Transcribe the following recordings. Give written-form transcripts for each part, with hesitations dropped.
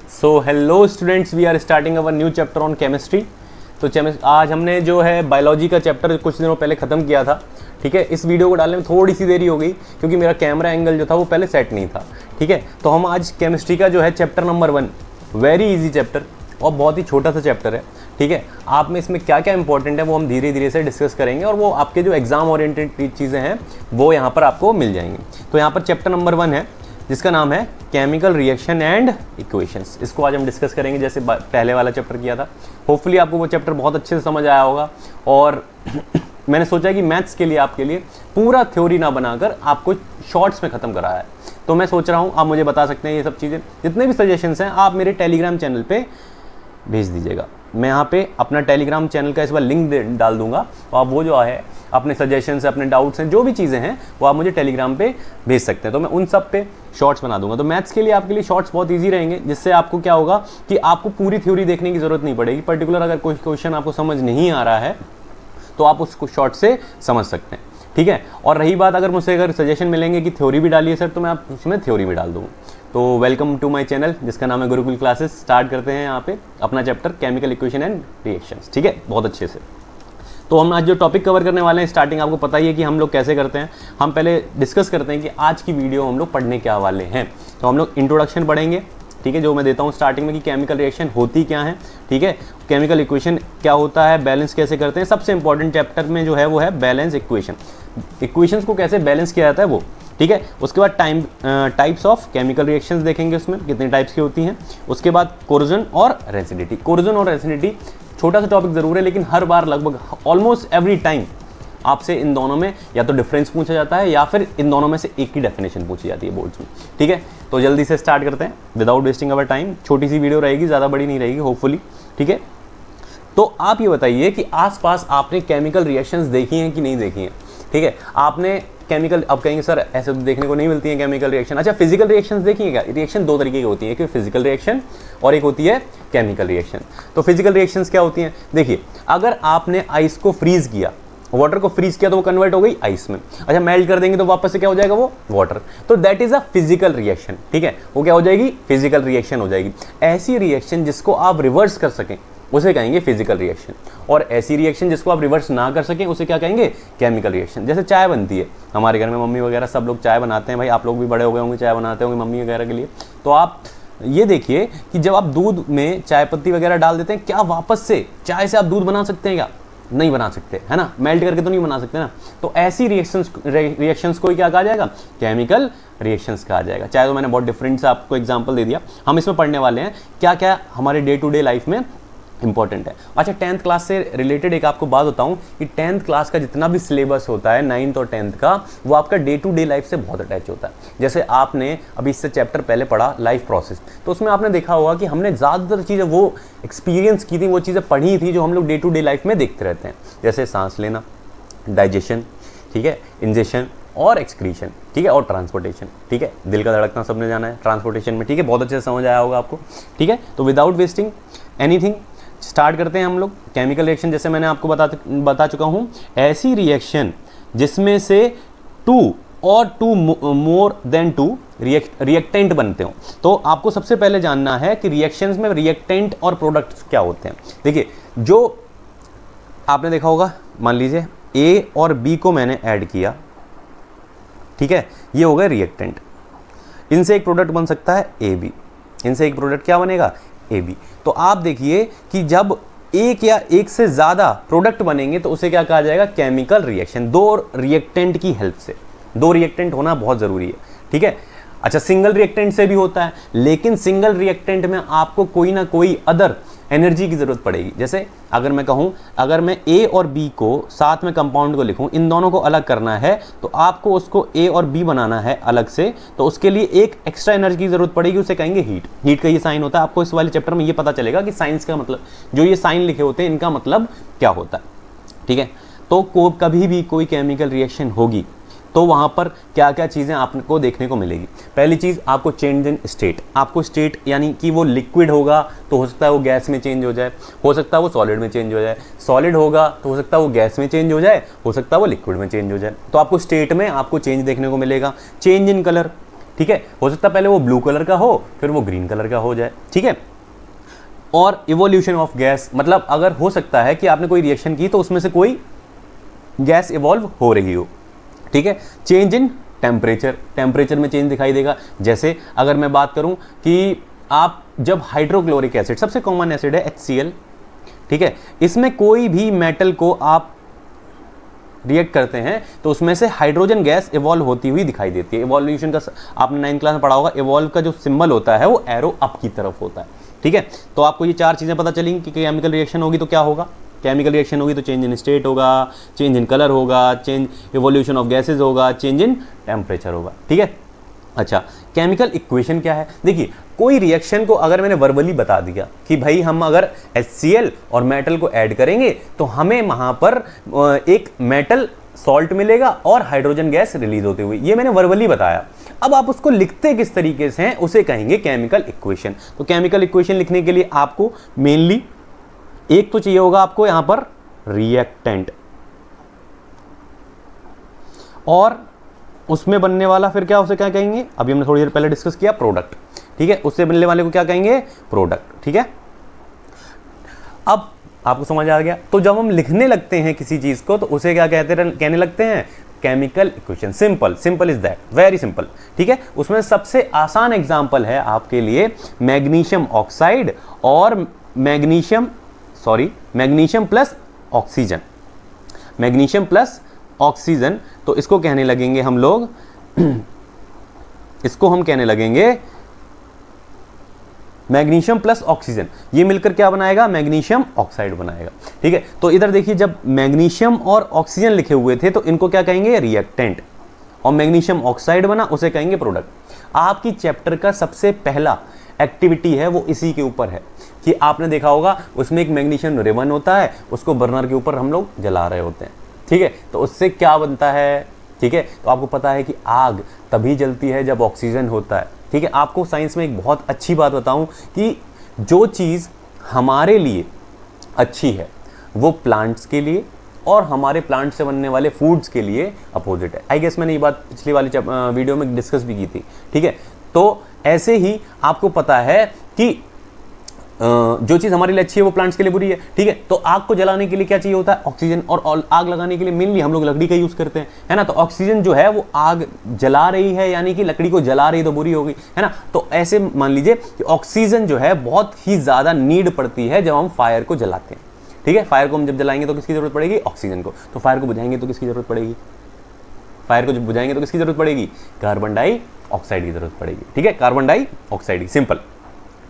So hello students, we are starting our new chapter on chemistry. तो आज हमने जो है बायोलॉजी का चैप्टर कुछ दिनों पहले ख़त्म किया था। ठीक है, इस वीडियो को डालने में थोड़ी सी देरी हो गई क्योंकि मेरा कैमरा एंगल जो था वो पहले सेट नहीं था। ठीक है, तो हम आज केमिस्ट्री का जो है chapter number 1, very easy chapter और बहुत ही छोटा सा चैप्टर है। ठीक है, आप में इसमें क्या क्या इंपॉर्टेंट है वो हम धीरे धीरे से डिस्कस करेंगे और वो आपके जो एग्जाम ओरिएंटेड चीज़ें हैं वो यहाँ पर आपको मिल जाएंगी। तो यहाँ पर चैप्टर नंबर 1 है जिसका नाम है केमिकल रिएक्शन एंड इक्वेशंस। इसको आज हम डिस्कस करेंगे जैसे पहले वाला चैप्टर किया था। होपफुली आपको वो चैप्टर बहुत अच्छे से समझ आया होगा और मैंने सोचा कि मैथ्स के लिए आपके लिए पूरा थ्योरी ना बनाकर आपको शॉर्ट्स में ख़त्म कराया है। तो मैं सोच रहा हूँ आप मुझे बता सकते हैं ये सब चीज़ें, जितने भी सजेशंस हैं आप मेरे टेलीग्राम चैनल पे भेज दीजिएगा। मैं यहाँ पे अपना टेलीग्राम चैनल का इस बार लिंक डाल दूंगा और आप वो जो है अपने सजेशंस अपने डाउट्स हैं जो भी चीज़ें हैं वो आप मुझे टेलीग्राम पे भेज सकते हैं। तो मैं उन सब पे शॉर्ट्स बना दूंगा। तो मैथ्स के लिए आपके लिए शॉर्ट्स बहुत इजी रहेंगे, जिससे आपको क्या होगा कि आपको पूरी थ्योरी देखने की ज़रूरत नहीं पड़ेगी। पर्टिकुलर अगर कोई क्वेश्चन आपको समझ नहीं आ रहा है तो आप उसको शॉर्ट से समझ सकते हैं। ठीक है, और रही बात अगर मुझसे अगर सजेशन मिलेंगे कि थ्योरी भी डालिए सर, तो मैं आप उसमें थ्योरी भी डाल दूँगा। तो वेलकम टू माय चैनल जिसका नाम है गुरुकुल क्लासेस। स्टार्ट करते हैं यहाँ पे अपना chapter chemical equation and reactions. ठीक है, बहुत अच्छे से। तो हम आज जो टॉपिक कवर करने वाले हैं, स्टार्टिंग आपको पता ही है कि हम लोग कैसे करते हैं। हम पहले डिस्कस करते हैं कि आज की वीडियो हम लोग पढ़ने क्या वाले हैं। तो हम लोग इंट्रोडक्शन पढ़ेंगे, ठीक है, जो मैं देता हूँ स्टार्टिंग में कि केमिकल रिएक्शन होती क्या है। ठीक है, केमिकल इक्वेशन क्या होता है, बैलेंस कैसे करते हैं। सबसे इंपॉर्टेंट चैप्टर में जो है वो है बैलेंस इक्वेशन। इक्वेशंस को कैसे बैलेंस किया जाता है वो। ठीक है, उसके बाद टाइप्स ऑफ केमिकल रिएक्शंस देखेंगे, उसमें कितने टाइप्स की होती हैं। उसके बाद कोरोजन और रेसिडिटी। कोरोजन और रेसिडिटी छोटा सा टॉपिक ज़रूर है, लेकिन हर बार लगभग ऑलमोस्ट एवरी टाइम आपसे इन दोनों में या तो डिफरेंस पूछा जाता है या फिर इन दोनों में से एक ही डेफिनेशन पूछी जाती है बोर्ड्स में। ठीक है, तो जल्दी से स्टार्ट करते हैं विदाउट वेस्टिंग अवर टाइम। छोटी सी वीडियो रहेगी, ज़्यादा बड़ी नहीं रहेगी होपफुली। ठीक है, तो आप ये बताइए कि आसपास आपने केमिकल रिएक्शंस देखी हैं कि नहीं देखी हैं। ठीक है, आपने केमिकल, अब कहेंगे सर ऐसे तो देखने को नहीं मिलती है केमिकल रिएक्शन। अच्छा, फिजिकल रिएक्शंस देखिए क्या। रिएक्शन दो तरीके की होती है, एक फिजिकल रिएक्शन और एक होती है केमिकल रिएक्शन। तो फिजिकल रिएक्शंस क्या होती हैं, देखिए अगर आपने आइस को फ्रीज किया, वाटर को फ्रीज किया तो वो कन्वर्ट हो गई आइस में। अच्छा, मेल्ट कर देंगे तो वापस से क्या हो जाएगा वो वाटर। तो that is a physical reaction. ठीक है, वो क्या हो जाएगी, फिजिकल रिएक्शन हो जाएगी। ऐसी रिएक्शन जिसको आप रिवर्स कर सकें उसे कहेंगे फिजिकल रिएक्शन, और ऐसी रिएक्शन जिसको आप रिवर्स ना कर सकें उसे क्या कहेंगे, केमिकल रिएक्शन। जैसे चाय बनती है हमारे घर में, मम्मी वगैरह सब लोग चाय बनाते हैं। भाई आप लोग भी बड़े हो गए होंगे, चाय बनाते होंगे मम्मी वगैरह के लिए। तो आप ये देखिए कि जब आप दूध में चाय पत्ती वगैरह डाल देते हैं, क्या वापस से चाय से आप दूध बना सकते हैं क्या? नहीं बना सकते, है ना। मेल्ट करके तो नहीं बना सकते ना। तो ऐसी रिएक्शंस को क्या कहा जाएगा, केमिकल रिएक्शंस कहा जाएगा। चाहे तो मैंने बहुत डिफरेंट से आपको एग्जांपल दे दिया। हम इसमें पढ़ने वाले हैं क्या क्या हमारे डे टू डे लाइफ में इंपॉर्टेंट है। अच्छा, 10th क्लास से रिलेटेड एक आपको बात बताऊं कि 10th क्लास का जितना भी सिलेबस होता है 9th और 10th का, वो आपका डे टू डे लाइफ से बहुत अटैच होता है। जैसे आपने अभी इससे चैप्टर पहले पढ़ा लाइफ प्रोसेस, तो उसमें आपने देखा होगा कि हमने ज़्यादातर चीज़ें वो एक्सपीरियंस की थी, वो चीज़ें पढ़ी थी जो हम लोग डे टू डे लाइफ में देखते रहते हैं। जैसे सांस लेना, डाइजेशन, ठीक है, इंजेक्शन और एक्सक्रीशन, ठीक है, और ट्रांसपोर्टेशन। ठीक है, दिल का धड़कना सबने जाना है ट्रांसपोर्टेशन में। ठीक है, बहुत अच्छे से समझ आया होगा आपको। ठीक है, तो विदाउट वेस्टिंग एनीथिंग स्टार्ट करते हैं हम लोग। केमिकल रिएक्शन जैसे मैंने आपको बता चुका हूँ, ऐसी रिएक्शन जिसमें से 2 और 2 मोर देन 2 रिएक्टेंट बनते हो। तो आपको सबसे पहले जानना है कि रिएक्शंस में रिएक्टेंट और प्रोडक्ट्स क्या होते हैं। देखिए, जो आपने देखा होगा, मान लीजिए A और B को मैंने ऐड किया, ठीक है, ये हो गए रिएक्टेंट। इनसे एक प्रोडक्ट बन सकता है AB, इनसे एक प्रोडक्ट क्या बनेगा, AB। तो आप देखिए कि जब एक या एक से ज़्यादा प्रोडक्ट बनेंगे तो उसे क्या कहा जाएगा, केमिकल रिएक्शन। 2 रिएक्टेंट की हेल्प से, 2 रिएक्टेंट होना बहुत ज़रूरी है। ठीक है, अच्छा, सिंगल रिएक्टेंट से भी होता है, लेकिन सिंगल रिएक्टेंट में आपको कोई ना कोई अदर एनर्जी की ज़रूरत पड़ेगी। जैसे अगर मैं कहूँ, अगर मैं A और B को साथ में कंपाउंड को लिखूँ, इन दोनों को अलग करना है तो आपको उसको A और B बनाना है अलग से, तो उसके लिए एक एक्स्ट्रा एनर्जी की ज़रूरत पड़ेगी, उसे कहेंगे हीट। हीट का ये साइन होता है। आपको इस वाले चैप्टर में ये पता चलेगा कि साइंस का मतलब, जो ये साइन लिखे होते हैं इनका मतलब क्या होता है। ठीक है, तो कभी भी कोई केमिकल रिएक्शन होगी तो वहाँ पर क्या क्या चीज़ें आपको देखने को मिलेगी। पहली चीज़ आपको चेंज इन स्टेट। आपको स्टेट यानी कि वो लिक्विड होगा तो हो सकता है वो गैस में चेंज हो जाए, हो सकता है वो सॉलिड में चेंज हो जाए, सॉलिड होगा तो हो सकता है वो गैस में चेंज हो जाए, हो सकता है वो लिक्विड में चेंज हो जाए। तो आपको स्टेट में आपको चेंज देखने को मिलेगा। चेंज इन कलर, ठीक है, हो सकता है पहले वो ब्लू कलर का हो फिर वो ग्रीन कलर का हो जाए, ठीक है। और इवोल्यूशन ऑफ गैस, मतलब अगर हो सकता है कि आपने कोई रिएक्शन की तो उसमें से कोई गैस इवॉल्व हो रही हो, ठीक है। चेंज इन टेम्परेचर, टेम्परेचर में चेंज दिखाई देगा। जैसे अगर मैं बात करूं कि आप जब हाइड्रोक्लोरिक एसिड, सबसे कॉमन एसिड है HCl, ठीक है, इसमें कोई भी मेटल को आप रिएक्ट करते हैं तो उसमें से हाइड्रोजन गैस इवॉल्व होती हुई दिखाई देती है। इवोल्यूशन का आपने 9th क्लास में पढ़ा होगा, इवॉल्व का जो सिंबल होता है वो एरो अप की तरफ होता है, ठीक है। तो आपको ये 4 चीजें पता चलेंगी कि केमिकल रिएक्शन होगी तो क्या होगा, केमिकल रिएक्शन होगी तो चेंज इन स्टेट होगा, चेंज इन कलर होगा, चेंज इवोल्यूशन ऑफ गैसेज होगा, चेंज इन टेम्परेचर होगा, ठीक है। अच्छा, केमिकल इक्वेशन क्या है? देखिए, कोई रिएक्शन को अगर मैंने वर्बली बता दिया कि भाई हम अगर HCl और मेटल को ऐड करेंगे तो हमें वहां पर एक मेटल सॉल्ट मिलेगा और हाइड्रोजन गैस रिलीज होते हुए, ये मैंने वर्बली बताया। अब आप उसको लिखते किस तरीके से हैं उसे कहेंगे केमिकल इक्वेशन। तो केमिकल इक्वेशन लिखने के लिए आपको मेनली एक तो चाहिए होगा आपको यहां पर रिएक्टेंट, और उसमें बनने वाला फिर क्या, उसे क्या कहेंगे, अभी हमने थोड़ी देर पहले डिस्कस किया, प्रोडक्ट, ठीक है। उससे बनने वाले को क्या कहेंगे, प्रोडक्ट, ठीक है। अब आपको समझ आ गया। तो जब हम लिखने लगते हैं किसी चीज को तो उसे क्या कहने लगते हैं, chemical equation. Simple, simple is that, very simple, ठीक है। उसमें सबसे आसान एग्जांपल है आपके लिए मैग्नीशियम ऑक्साइड और magnesium plus oxygen, magnesium plus oxygen. तो इसको कहने लगेंगे हम लोग इसको हम कहने लगेंगे मैग्नीशियम प्लस ऑक्सीजन। ये मिलकर क्या बनाएगा, मैग्नीशियम ऑक्साइड बनाएगा, ठीक है। तो इधर देखिए, जब मैग्नीशियम और ऑक्सीजन लिखे हुए थे तो इनको क्या कहेंगे, रिएक्टेंट, और मैग्नीशियम ऑक्साइड बना उसे कहेंगे प्रोडक्ट। आपकी चैप्टर का सबसे पहला एक्टिविटी है वो इसी के ऊपर है कि आपने देखा होगा उसमें एक मैग्नीशियम रिबन होता है, उसको बर्नर के ऊपर हम लोग जला रहे होते हैं, ठीक है। तो उससे क्या बनता है, ठीक है। तो आपको पता है कि आग तभी जलती है जब ऑक्सीजन होता है, ठीक है। आपको साइंस में एक बहुत अच्छी बात बताऊं कि जो चीज़ हमारे लिए अच्छी है वो प्लांट्स के लिए और हमारे प्लांट से बनने वाले फूड्स के लिए अपोजिट है। आई गेस मैंने ये बात पिछली वाली वीडियो में डिस्कस भी की थी, ठीक है। तो ऐसे ही आपको पता है कि जो चीज़ हमारे लिए अच्छी है वो प्लांट्स के लिए बुरी है, ठीक है। तो आग को जलाने के लिए क्या चाहिए होता है, ऑक्सीजन, और आग लगाने के लिए मेनली हम लोग लकड़ी का यूज़ करते हैं, है ना। तो ऑक्सीजन जो है वो आग जला रही है, यानी कि लकड़ी को जला रही तो बुरी होगी, है ना। तो ऐसे मान लीजिए कि ऑक्सीजन जो है बहुत ही ज़्यादा नीड पड़ती है जब हम फायर को जलाते हैं, ठीक है। फायर को हम जब जलाएंगे तो किसकी जरूरत पड़ेगी, ऑक्सीजन को। तो फायर को बुझाएंगे तो किसकी जरूरत पड़ेगी, फायर को जब बुझाएंगे तो किसकी जरूरत पड़ेगी, कार्बन डाइऑक्साइड की जरूरत पड़ेगी, ठीक है, कार्बन डाइऑक्साइड, सिंपल,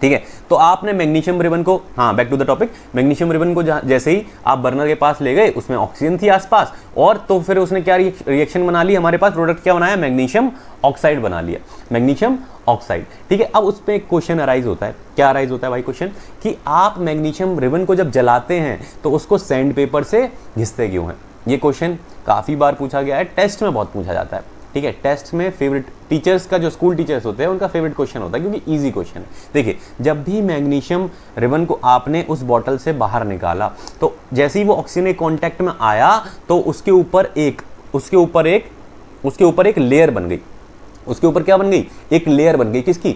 ठीक है। तो आपने मैग्नीशियम रिबन को, हाँ back to the topic, magnesium ribbon को जैसे ही आप बर्नर के पास ले गए उसमें ऑक्सीजन थी आसपास, और तो फिर उसने क्या रिएक्शन बना ली, हमारे पास प्रोडक्ट क्या बनाया, मैग्नीशियम ऑक्साइड बना लिया, मैग्नीशियम ऑक्साइड, ठीक है। अब उस पर एक क्वेश्चन अराइज होता है, क्या अराइज होता है भाई क्वेश्चन, कि आप मैग्नीशियम रिबन को जब जलाते हैं तो उसको सैंड पेपर से घिसते क्यों हैं। ये क्वेश्चन काफ़ी बार पूछा गया है, टेस्ट में बहुत पूछा जाता है, ठीक है। टेस्ट में फेवरेट टीचर्स का, जो स्कूल टीचर्स होते हैं उनका फेवरेट क्वेश्चन होता है क्योंकि इजी क्वेश्चन है। देखिए, जब भी मैग्नीशियम रिबन को आपने उस बॉटल से बाहर निकाला तो जैसे ही वो ऑक्सीजन के कांटेक्ट में आया तो उसके ऊपर एक लेयर बन गई, उसके ऊपर क्या बन गई, एक लेयर बन गई, किसकी,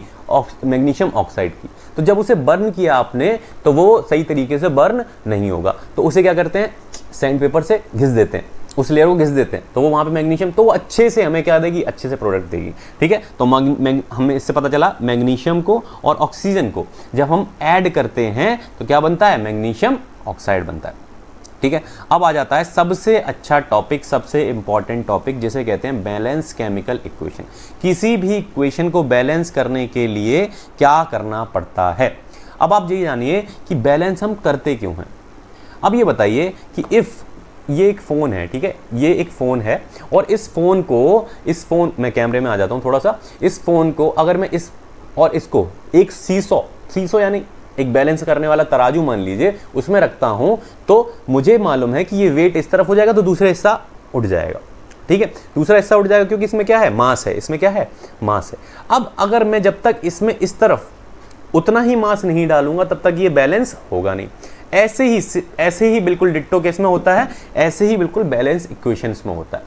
मैग्नीशियम ऑक्साइड की। तो जब उसे बर्न किया आपने तो वो सही तरीके से बर्न नहीं होगा, तो उसे क्या करते हैं, सैंड पेपर से घिस देते हैं, उस लेयर को घिस देते हैं, तो वो वहाँ पे मैग्नीशियम, तो वो अच्छे से हमें क्या देगी, अच्छे से प्रोडक्ट देगी, ठीक है। तो हमें इससे पता चला मैग्नीशियम को और ऑक्सीजन को जब हम ऐड करते हैं तो क्या बनता है, मैग्नीशियम ऑक्साइड बनता है, ठीक है। अब आ जाता है सबसे अच्छा टॉपिक, सबसे इंपॉर्टेंट टॉपिक, जिसे कहते हैं बैलेंस केमिकल इक्वेशन। किसी भी इक्वेशन को बैलेंस करने के लिए क्या करना पड़ता है। अब आप ये जानिए कि बैलेंस हम करते क्यों हैं। अब ये बताइए कि इफ़ ये एक फ़ोन है, ठीक है, ये एक फ़ोन है, और इस फ़ोन मैं कैमरे में आ जाता हूँ थोड़ा सा, इस फ़ोन को अगर मैं इस और इसको एक सीसो यानी एक बैलेंस करने वाला तराजू मान लीजिए, उसमें रखता हूँ, तो मुझे मालूम है कि ये वेट इस तरफ हो जाएगा तो दूसरा हिस्सा उठ जाएगा, ठीक है, दूसरा हिस्सा उठ जाएगा क्योंकि इसमें क्या है, मास है, इसमें क्या है, मास है। अब अगर मैं जब तक इसमें इस तरफ उतना ही मास नहीं डालूंगा तब तक ये बैलेंस होगा नहीं। ऐसे ही बिल्कुल डिट्टो केस में होता है, ऐसे ही बिल्कुल बैलेंस इक्वेशंस में होता है।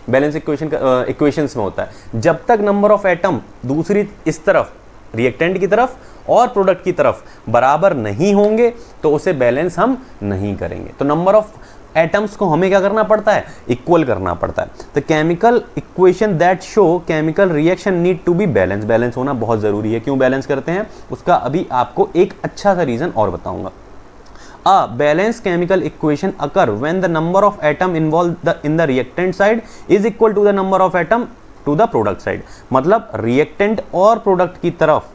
बैलेंस इक्वेशंस में होता है। जब तक नंबर ऑफ एटम दूसरी इस तरफ रिएक्टेंट की तरफ और प्रोडक्ट की तरफ बराबर नहीं होंगे तो उसे बैलेंस हम नहीं करेंगे। तो नंबर ऑफ एटम्स को हमें क्या करना पड़ता है, इक्वल करना पड़ता है। तो chemical equation that show chemical reaction need to be balance, balance होना बहुत जरूरी है। क्यों बैलेंस करते हैं उसका अभी आपको एक अच्छा सा रीजन और बताऊंगा। A balanced chemical equation occur when the number of atom involved in the reactant side is equal to the number of atom to the product side। मतलब reactant और product की तरफ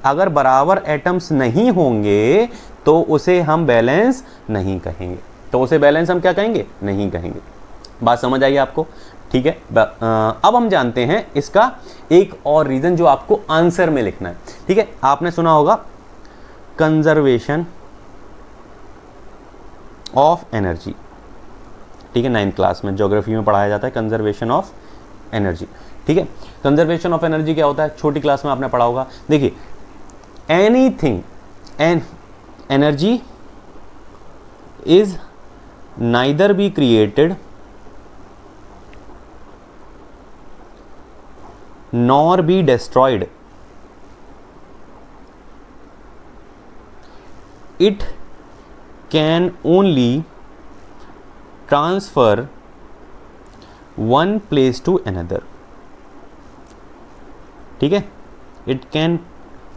अगर बराबर एटम्स नहीं होंगे तो उसे हम बैलेंस नहीं कहेंगे। तो उसे बैलेंस हम क्या कहेंगे, नहीं कहेंगे। बात समझ आई आपको, ठीक है। अब हम जानते हैं इसका एक और रीजन जो आपको आंसर में लिखना है, ठीक है। आपने सुना होगा कंजर्वेशन ऑफ एनर्जी, ठीक है, 9th क्लास में ज्योग्राफी में पढ़ाया जाता है कंजर्वेशन ऑफ एनर्जी, ठीक है। कंजर्वेशन ऑफ एनर्जी क्या होता है, छोटी क्लास में आपने पढ़ा होगा। देखिए anything an energy is neither be created nor be destroyed, it can only transfer one place to another, ठीक है। It can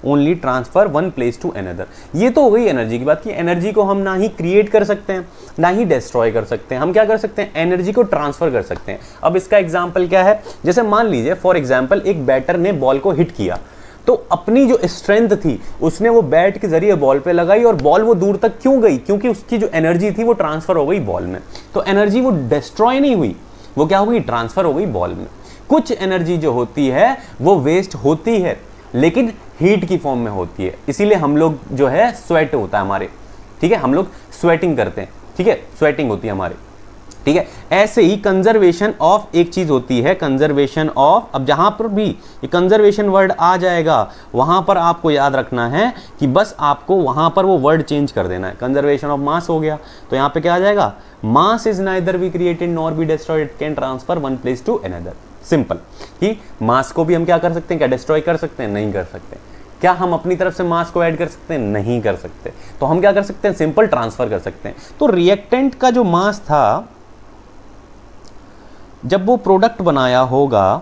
only transfer one place to another. ये तो हो गई एनर्जी की बात की। एनर्जी को हम ना ही क्रिएट कर सकते हैं ना ही डिस्ट्रॉय कर सकते हैं। हम क्या कर सकते हैं, एनर्जी को ट्रांसफर कर सकते हैं। अब इसका एग्जांपल क्या है, जैसे मान लीजिए फॉर एग्जांपल एक बैटर ने बॉल को हिट किया, तो अपनी जो स्ट्रेंथ थी उसने वो बैट के जरिए बॉल पे लगाई और बॉल वो दूर तक क्यों गई, क्योंकि उसकी जो एनर्जी थी वो ट्रांसफर हो गई बॉल में। तो एनर्जी वो डिस्ट्रॉय नहीं हुई, वो क्या हो गई, ट्रांसफर हो गई बॉल में। कुछ एनर्जी जो होती है वो वेस्ट होती है लेकिन हीट की फॉर्म में होती है, इसीलिए हम लोग जो है स्वेट होता है हमारे, ठीक है, हम लोग स्वेटिंग करते हैं, ठीक है, स्वेटिंग होती है हमारी, ठीक है। ऐसे ही कंजर्वेशन ऑफ एक चीज होती है, कंजर्वेशन ऑफ। अब जहां पर भी ये कंजर्वेशन वर्ड आ जाएगा वहां पर आपको याद रखना है कि बस आपको वहां पर वो वर्ड चेंज कर देना है। कंजर्वेशन ऑफ मास हो गया तो यहां पे क्या आ जाएगा, mass is neither be created nor be destroyed, it can transfer one place to another. Simple कि मास को भी हम क्या कर सकते हैं, क्या डिस्ट्रॉय कर सकते हैं, नहीं कर सकते। क्या हम अपनी तरफ से मास को ऐड कर सकते हैं, नहीं कर सकते। तो हम क्या कर सकते हैं, सिंपल ट्रांसफर कर सकते हैं। तो रिएक्टेंट का जो मास था जब वो प्रोडक्ट बनाया होगा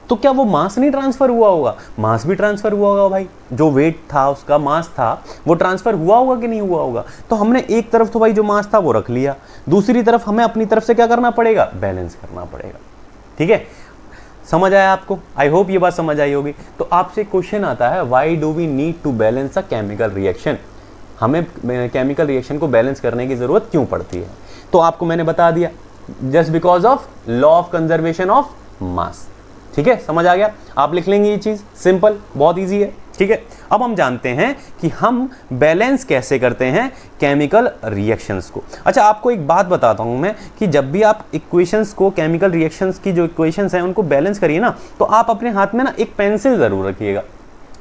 तो क्या वो मास नहीं ट्रांसफर हुआ होगा, मास भी ट्रांसफर हुआ होगा भाई। जो वेट था उसका मास था वो ट्रांसफर हुआ होगा कि नहीं हुआ होगा। तो हमने एक तरफ तो भाई जो मास था वो रख लिया, दूसरी तरफ हमें अपनी तरफ से क्या करना पड़ेगा, बैलेंस करना पड़ेगा, ठीक है। समझ आया आपको, आई होप ये बात समझ आई होगी। तो आपसे क्वेश्चन आता है why do we need to balance a chemical reaction, हमें केमिकल रिएक्शन को बैलेंस करने की जरूरत क्यों पड़ती है। तो आपको मैंने बता दिया, just because of law of conservation of mass, ठीक है, समझ आ गया। आप लिख लेंगे ये चीज, सिंपल, बहुत इजी है, ठीक है। अब हम जानते हैं कि हम बैलेंस कैसे करते हैं केमिकल रिएक्शंस को। अच्छा, आपको एक बात बताता हूं मैं कि जब भी आप इक्वेशंस को, केमिकल रिएक्शंस की जो इक्वेशंस हैं उनको बैलेंस करिए ना, तो आप अपने हाथ में ना एक पेंसिल जरूर रखिएगा,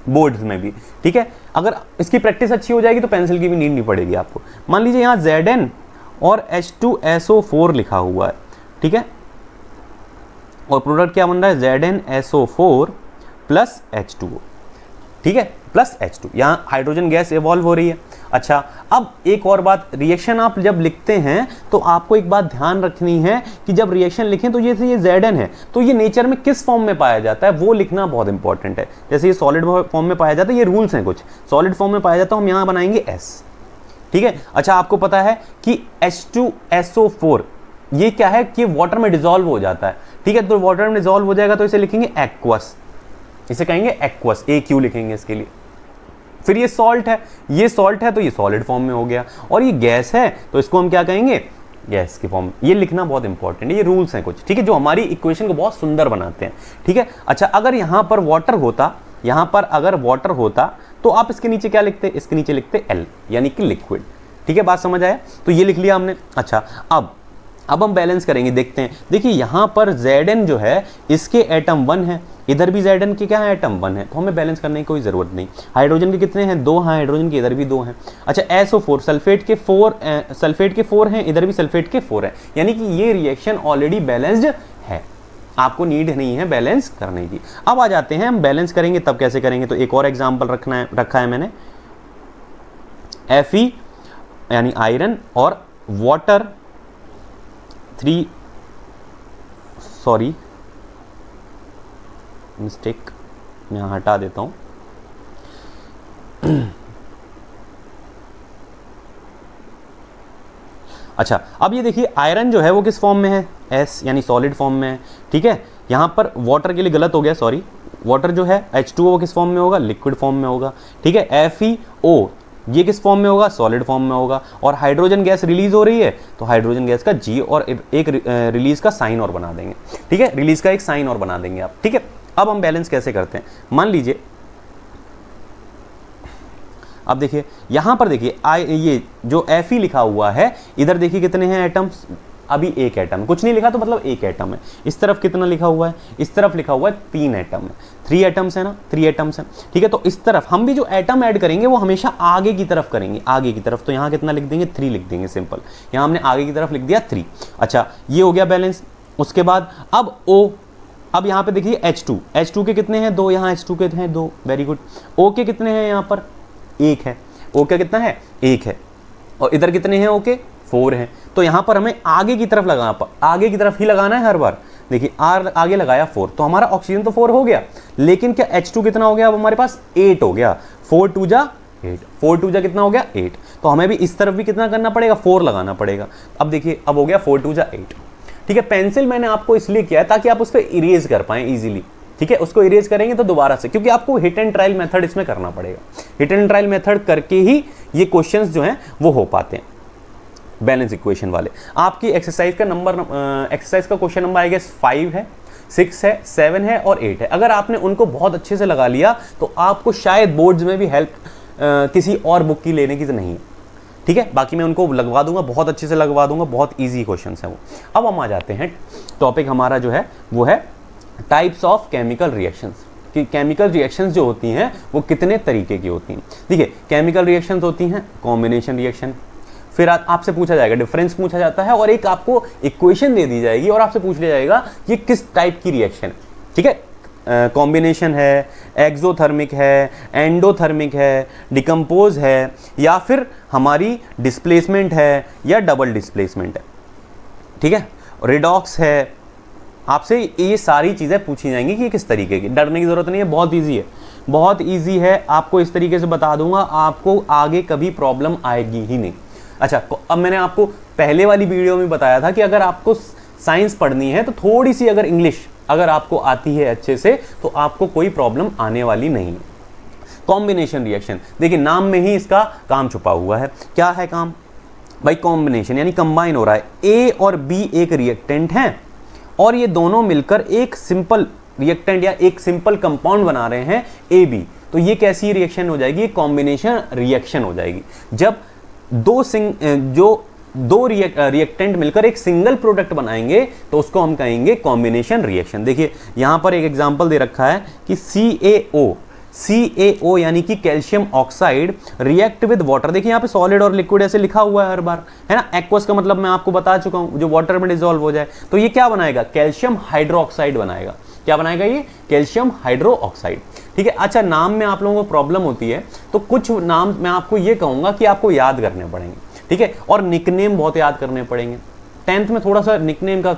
बोर्ड्स में भी, ठीक है। अगर इसकी प्रैक्टिस अच्छी हो जाएगी तो पेंसिल की भी नीड नहीं पड़ेगी आपको। मान लीजिए यहाँ Zn और H2SO4 लिखा हुआ है, ठीक है, और प्रोडक्ट क्या बन रहा है, ZnSO4 प्लस H2O, ठीक है, प्लस H2। यहाँ हाइड्रोजन गैस इवॉल्व हो रही है। अच्छा, अब एक और बात, रिएक्शन आप जब लिखते हैं तो आपको एक बात ध्यान रखनी है कि जब रिएक्शन लिखें तो ये Zn है तो ये नेचर में किस फॉर्म में पाया जाता है वो लिखना बहुत इंपॉर्टेंट है। जैसे ये सॉलिड फॉर्म में पाया जाता है, ये रूल्स हैं कुछ, सॉलिड फॉर्म में पाया जाता है, हम यहाँ बनाएंगे S, ठीक है। अच्छा, आपको पता है कि H2SO4 ये क्या है कि वाटर में डिसॉल्व हो जाता है, ठीक है। तो वाटर में डिसॉल्व हो जाएगा तो इसे लिखेंगे एक्वस, इसे कहेंगे एक्वस, AQ लिखेंगे इसके लिए। फिर ये सॉल्ट है, ये सॉल्ट है तो ये सॉलिड फॉर्म में हो गया, और ये गैस है तो इसको हम क्या कहेंगे, गैस की फॉर्म। ये लिखना बहुत इंपॉर्टेंट है, ये रूल्स हैं कुछ, ठीक है, जो हमारी इक्वेशन को बहुत सुंदर बनाते हैं, ठीक है। अच्छा, अगर यहाँ पर वाटर होता, यहाँ पर अगर वाटर होता तो आप इसके नीचे क्या लिखते, इसके नीचे लिखते L, यानी कि लिक्विड, ठीक है। बात समझ आया, तो ये लिख लिया हमने। अच्छा, अब अब हम बैलेंस करेंगे, देखते हैं। देखिए यहाँ पर Zn जो है इसके एटम 1 है, इधर भी Zn के क्या है एटम 1 है, तो हमें बैलेंस करने की कोई ज़रूरत नहीं। हाइड्रोजन के कितने हैं 2, हाँ हाइड्रोजन के इधर भी 2 हैं। अच्छा SO4 सल्फेट के 4 हैं, इधर भी सल्फेट के 4 हैं, यानी कि ये रिएक्शन ऑलरेडी बैलेंस्ड है, आपको नीड नहीं है बैलेंस करने की। अब आ जाते हैं हम बैलेंस करेंगे तब कैसे करेंगे, तो एक और एग्जाम्पल रखा है मैंने, Fe यानी आयरन और वाटर 3 सॉरी मिस्टेक मैं यहाँ हटा देता हूँ। अच्छा अब ये देखिए आयरन जो है वो किस फॉर्म में है, S यानी सॉलिड फॉर्म में है, ठीक है। यहाँ पर वाटर के लिए गलत हो गया, सॉरी, वाटर जो है H2O वो किस फॉर्म में होगा, लिक्विड फॉर्म में होगा, ठीक है। FeO ये किस फॉर्म में होगा, सॉलिड फॉर्म में होगा। और हाइड्रोजन गैस रिलीज हो रही है तो हाइड्रोजन गैस का G और एक रिलीज का साइन और बना देंगे, ठीक है, रिलीज का एक साइन और बना देंगे आप, ठीक है। अब हम बैलेंस कैसे करते हैं, मान लीजिए अब देखिए यहाँ पर देखिए ये जो Fe लिखा हुआ है, इधर देखिए कितने हैं एटम्स, अभी एक एटम, कुछ नहीं लिखा तो मतलब एक एटम है। इस तरफ कितना लिखा हुआ है, इस तरफ लिखा हुआ है 3 एटम है, 3 एटम्स है ना, 3 एटम्स है, ठीक है। तो इस तरफ हम भी जो एटम ऐड करेंगे वो हमेशा आगे की तरफ करेंगे, आगे की तरफ। तो यहाँ कितना लिख देंगे 3 लिख देंगे, सिंपल, यहाँ हमने आगे की तरफ लिख दिया 3। अच्छा ये हो गया बैलेंस। उसके बाद अब O, अब यहाँ पे देखिए H2 के कितने हैं 2, यहाँ H2 के हैं 2, वेरी गुड। O के कितने हैं यहाँ पर 1 है, O का कितना है 1 है, और इधर कितने हैं O के 4 हैं। तो यहाँ पर हमें आगे की तरफ लगाना, आगे की तरफ ही लगाना है हर बार। देखिए R आगे लगाया 4, तो हमारा ऑक्सीजन तो 4 हो गया, लेकिन क्या H2 कितना हो गया, अब हमारे पास 8 हो गया, 4 2 जा 8, 4 2 जा कितना हो गया 8। तो हमें भी इस तरफ भी कितना करना पड़ेगा 4 लगाना पड़ेगा। अब देखिए अब हो गया 4 2 जा 8, ठीक है। पेंसिल मैंने आपको इसलिए किया है ताकि आप उस पर इरेज कर पाएं इजीली, ठीक है। उसको इरेज करेंगे तो दोबारा से, क्योंकि आपको हिट एंड ट्रायल मेथड इसमें करना पड़ेगा, हिट एंड ट्रायल मेथड करके ही ये क्वेश्चंस जो हैं वो हो पाते हैं बैलेंस इक्वेशन वाले। आपकी एक्सरसाइज का नंबर, एक्सरसाइज का क्वेश्चन नंबर आई गेस 5 है, 6 है, 7 है और 8 है। अगर आपने उनको बहुत अच्छे से लगा लिया तो आपको शायद बोर्ड्स में भी हेल्प किसी और बुक की लेने की नहीं है, ठीक है। बाकी मैं उनको लगवा दूंगा, बहुत अच्छे से लगवा दूंगा, बहुत ईजी क्वेश्चन है वो। अब हम आ जाते हैं, टॉपिक हमारा जो है वो है टाइप्स ऑफ केमिकल रिएक्शंस, कि केमिकल रिएक्शंस जो होती हैं वो कितने तरीके की होती हैं। देखिए केमिकल रिएक्शंस होती हैं कॉम्बिनेशन रिएक्शन, फिर आपसे पूछा जाएगा डिफरेंस पूछा जाता है, और एक आपको इक्वेशन दे दी जाएगी और आपसे पूछ लिया जाएगा ये किस टाइप की रिएक्शन है, ठीक है। कॉम्बिनेशन है, एक्सोथर्मिक है, एंडोथर्मिक है, डिकम्पोज है, या फिर हमारी डिस्प्लेसमेंट है या डबल डिस्प्लेसमेंट है, ठीक है, रिडॉक्स है। आपसे ये सारी चीज़ें पूछी जाएंगी कि ये किस तरीके की, डरने की ज़रूरत नहीं है, बहुत ईजी है, बहुत ईजी है। आपको इस तरीके से बता दूंगा, आपको आगे कभी प्रॉब्लम आएगी ही नहीं। अच्छा अब मैंने आपको पहले वाली वीडियो में बताया था कि अगर आपको साइंस पढ़नी है तो थोड़ी सी अगर इंग्लिश अगर आपको आती है अच्छे से तो आपको कोई प्रॉब्लम आने वाली नहीं है। कॉम्बिनेशन रिएक्शन, देखिए नाम में ही इसका काम छुपा हुआ है। क्या है काम भाई, कॉम्बिनेशन यानी कंबाइन हो रहा है, ए और बी एक रिएक्टेंट हैं और ये दोनों मिलकर एक सिंपल रिएक्टेंट या एक सिंपल कंपाउंड बना रहे हैं ए बी। तो ये कैसी रिएक्शन हो जाएगी, कॉम्बिनेशन रिएक्शन हो जाएगी। जब दो रिएक्टेंट मिलकर एक सिंगल प्रोडक्ट बनाएंगे तो उसको हम कहेंगे कॉम्बिनेशन रिएक्शन। देखिए यहां पर एक एग्जांपल दे रखा है कि CaO यानी कि calcium oxide react with water. देखिए यहाँ पे सॉलिड और लिक्विड ऐसे लिखा हुआ है हर बार, है ना। एक्वस का मतलब मैं आपको बता चुका हूं, जो वाटर में डिसॉल्व हो जाए। तो ये क्या बनाएगा, कैल्शियम हाइड्रोक्साइड बनाएगा। क्या बनाएगा ये, कैल्शियम हाइड्रोक्साइड, ठीक है। अच्छा नाम में आप लोगों को प्रॉब्लम होती है तो कुछ नाम मैं आपको ये कहूंगा कि आपको याद करने पड़ेंगे, ठीक है, और निकनेम बहुत याद करने पड़ेंगे। 10th में थोड़ा सा निकनेम का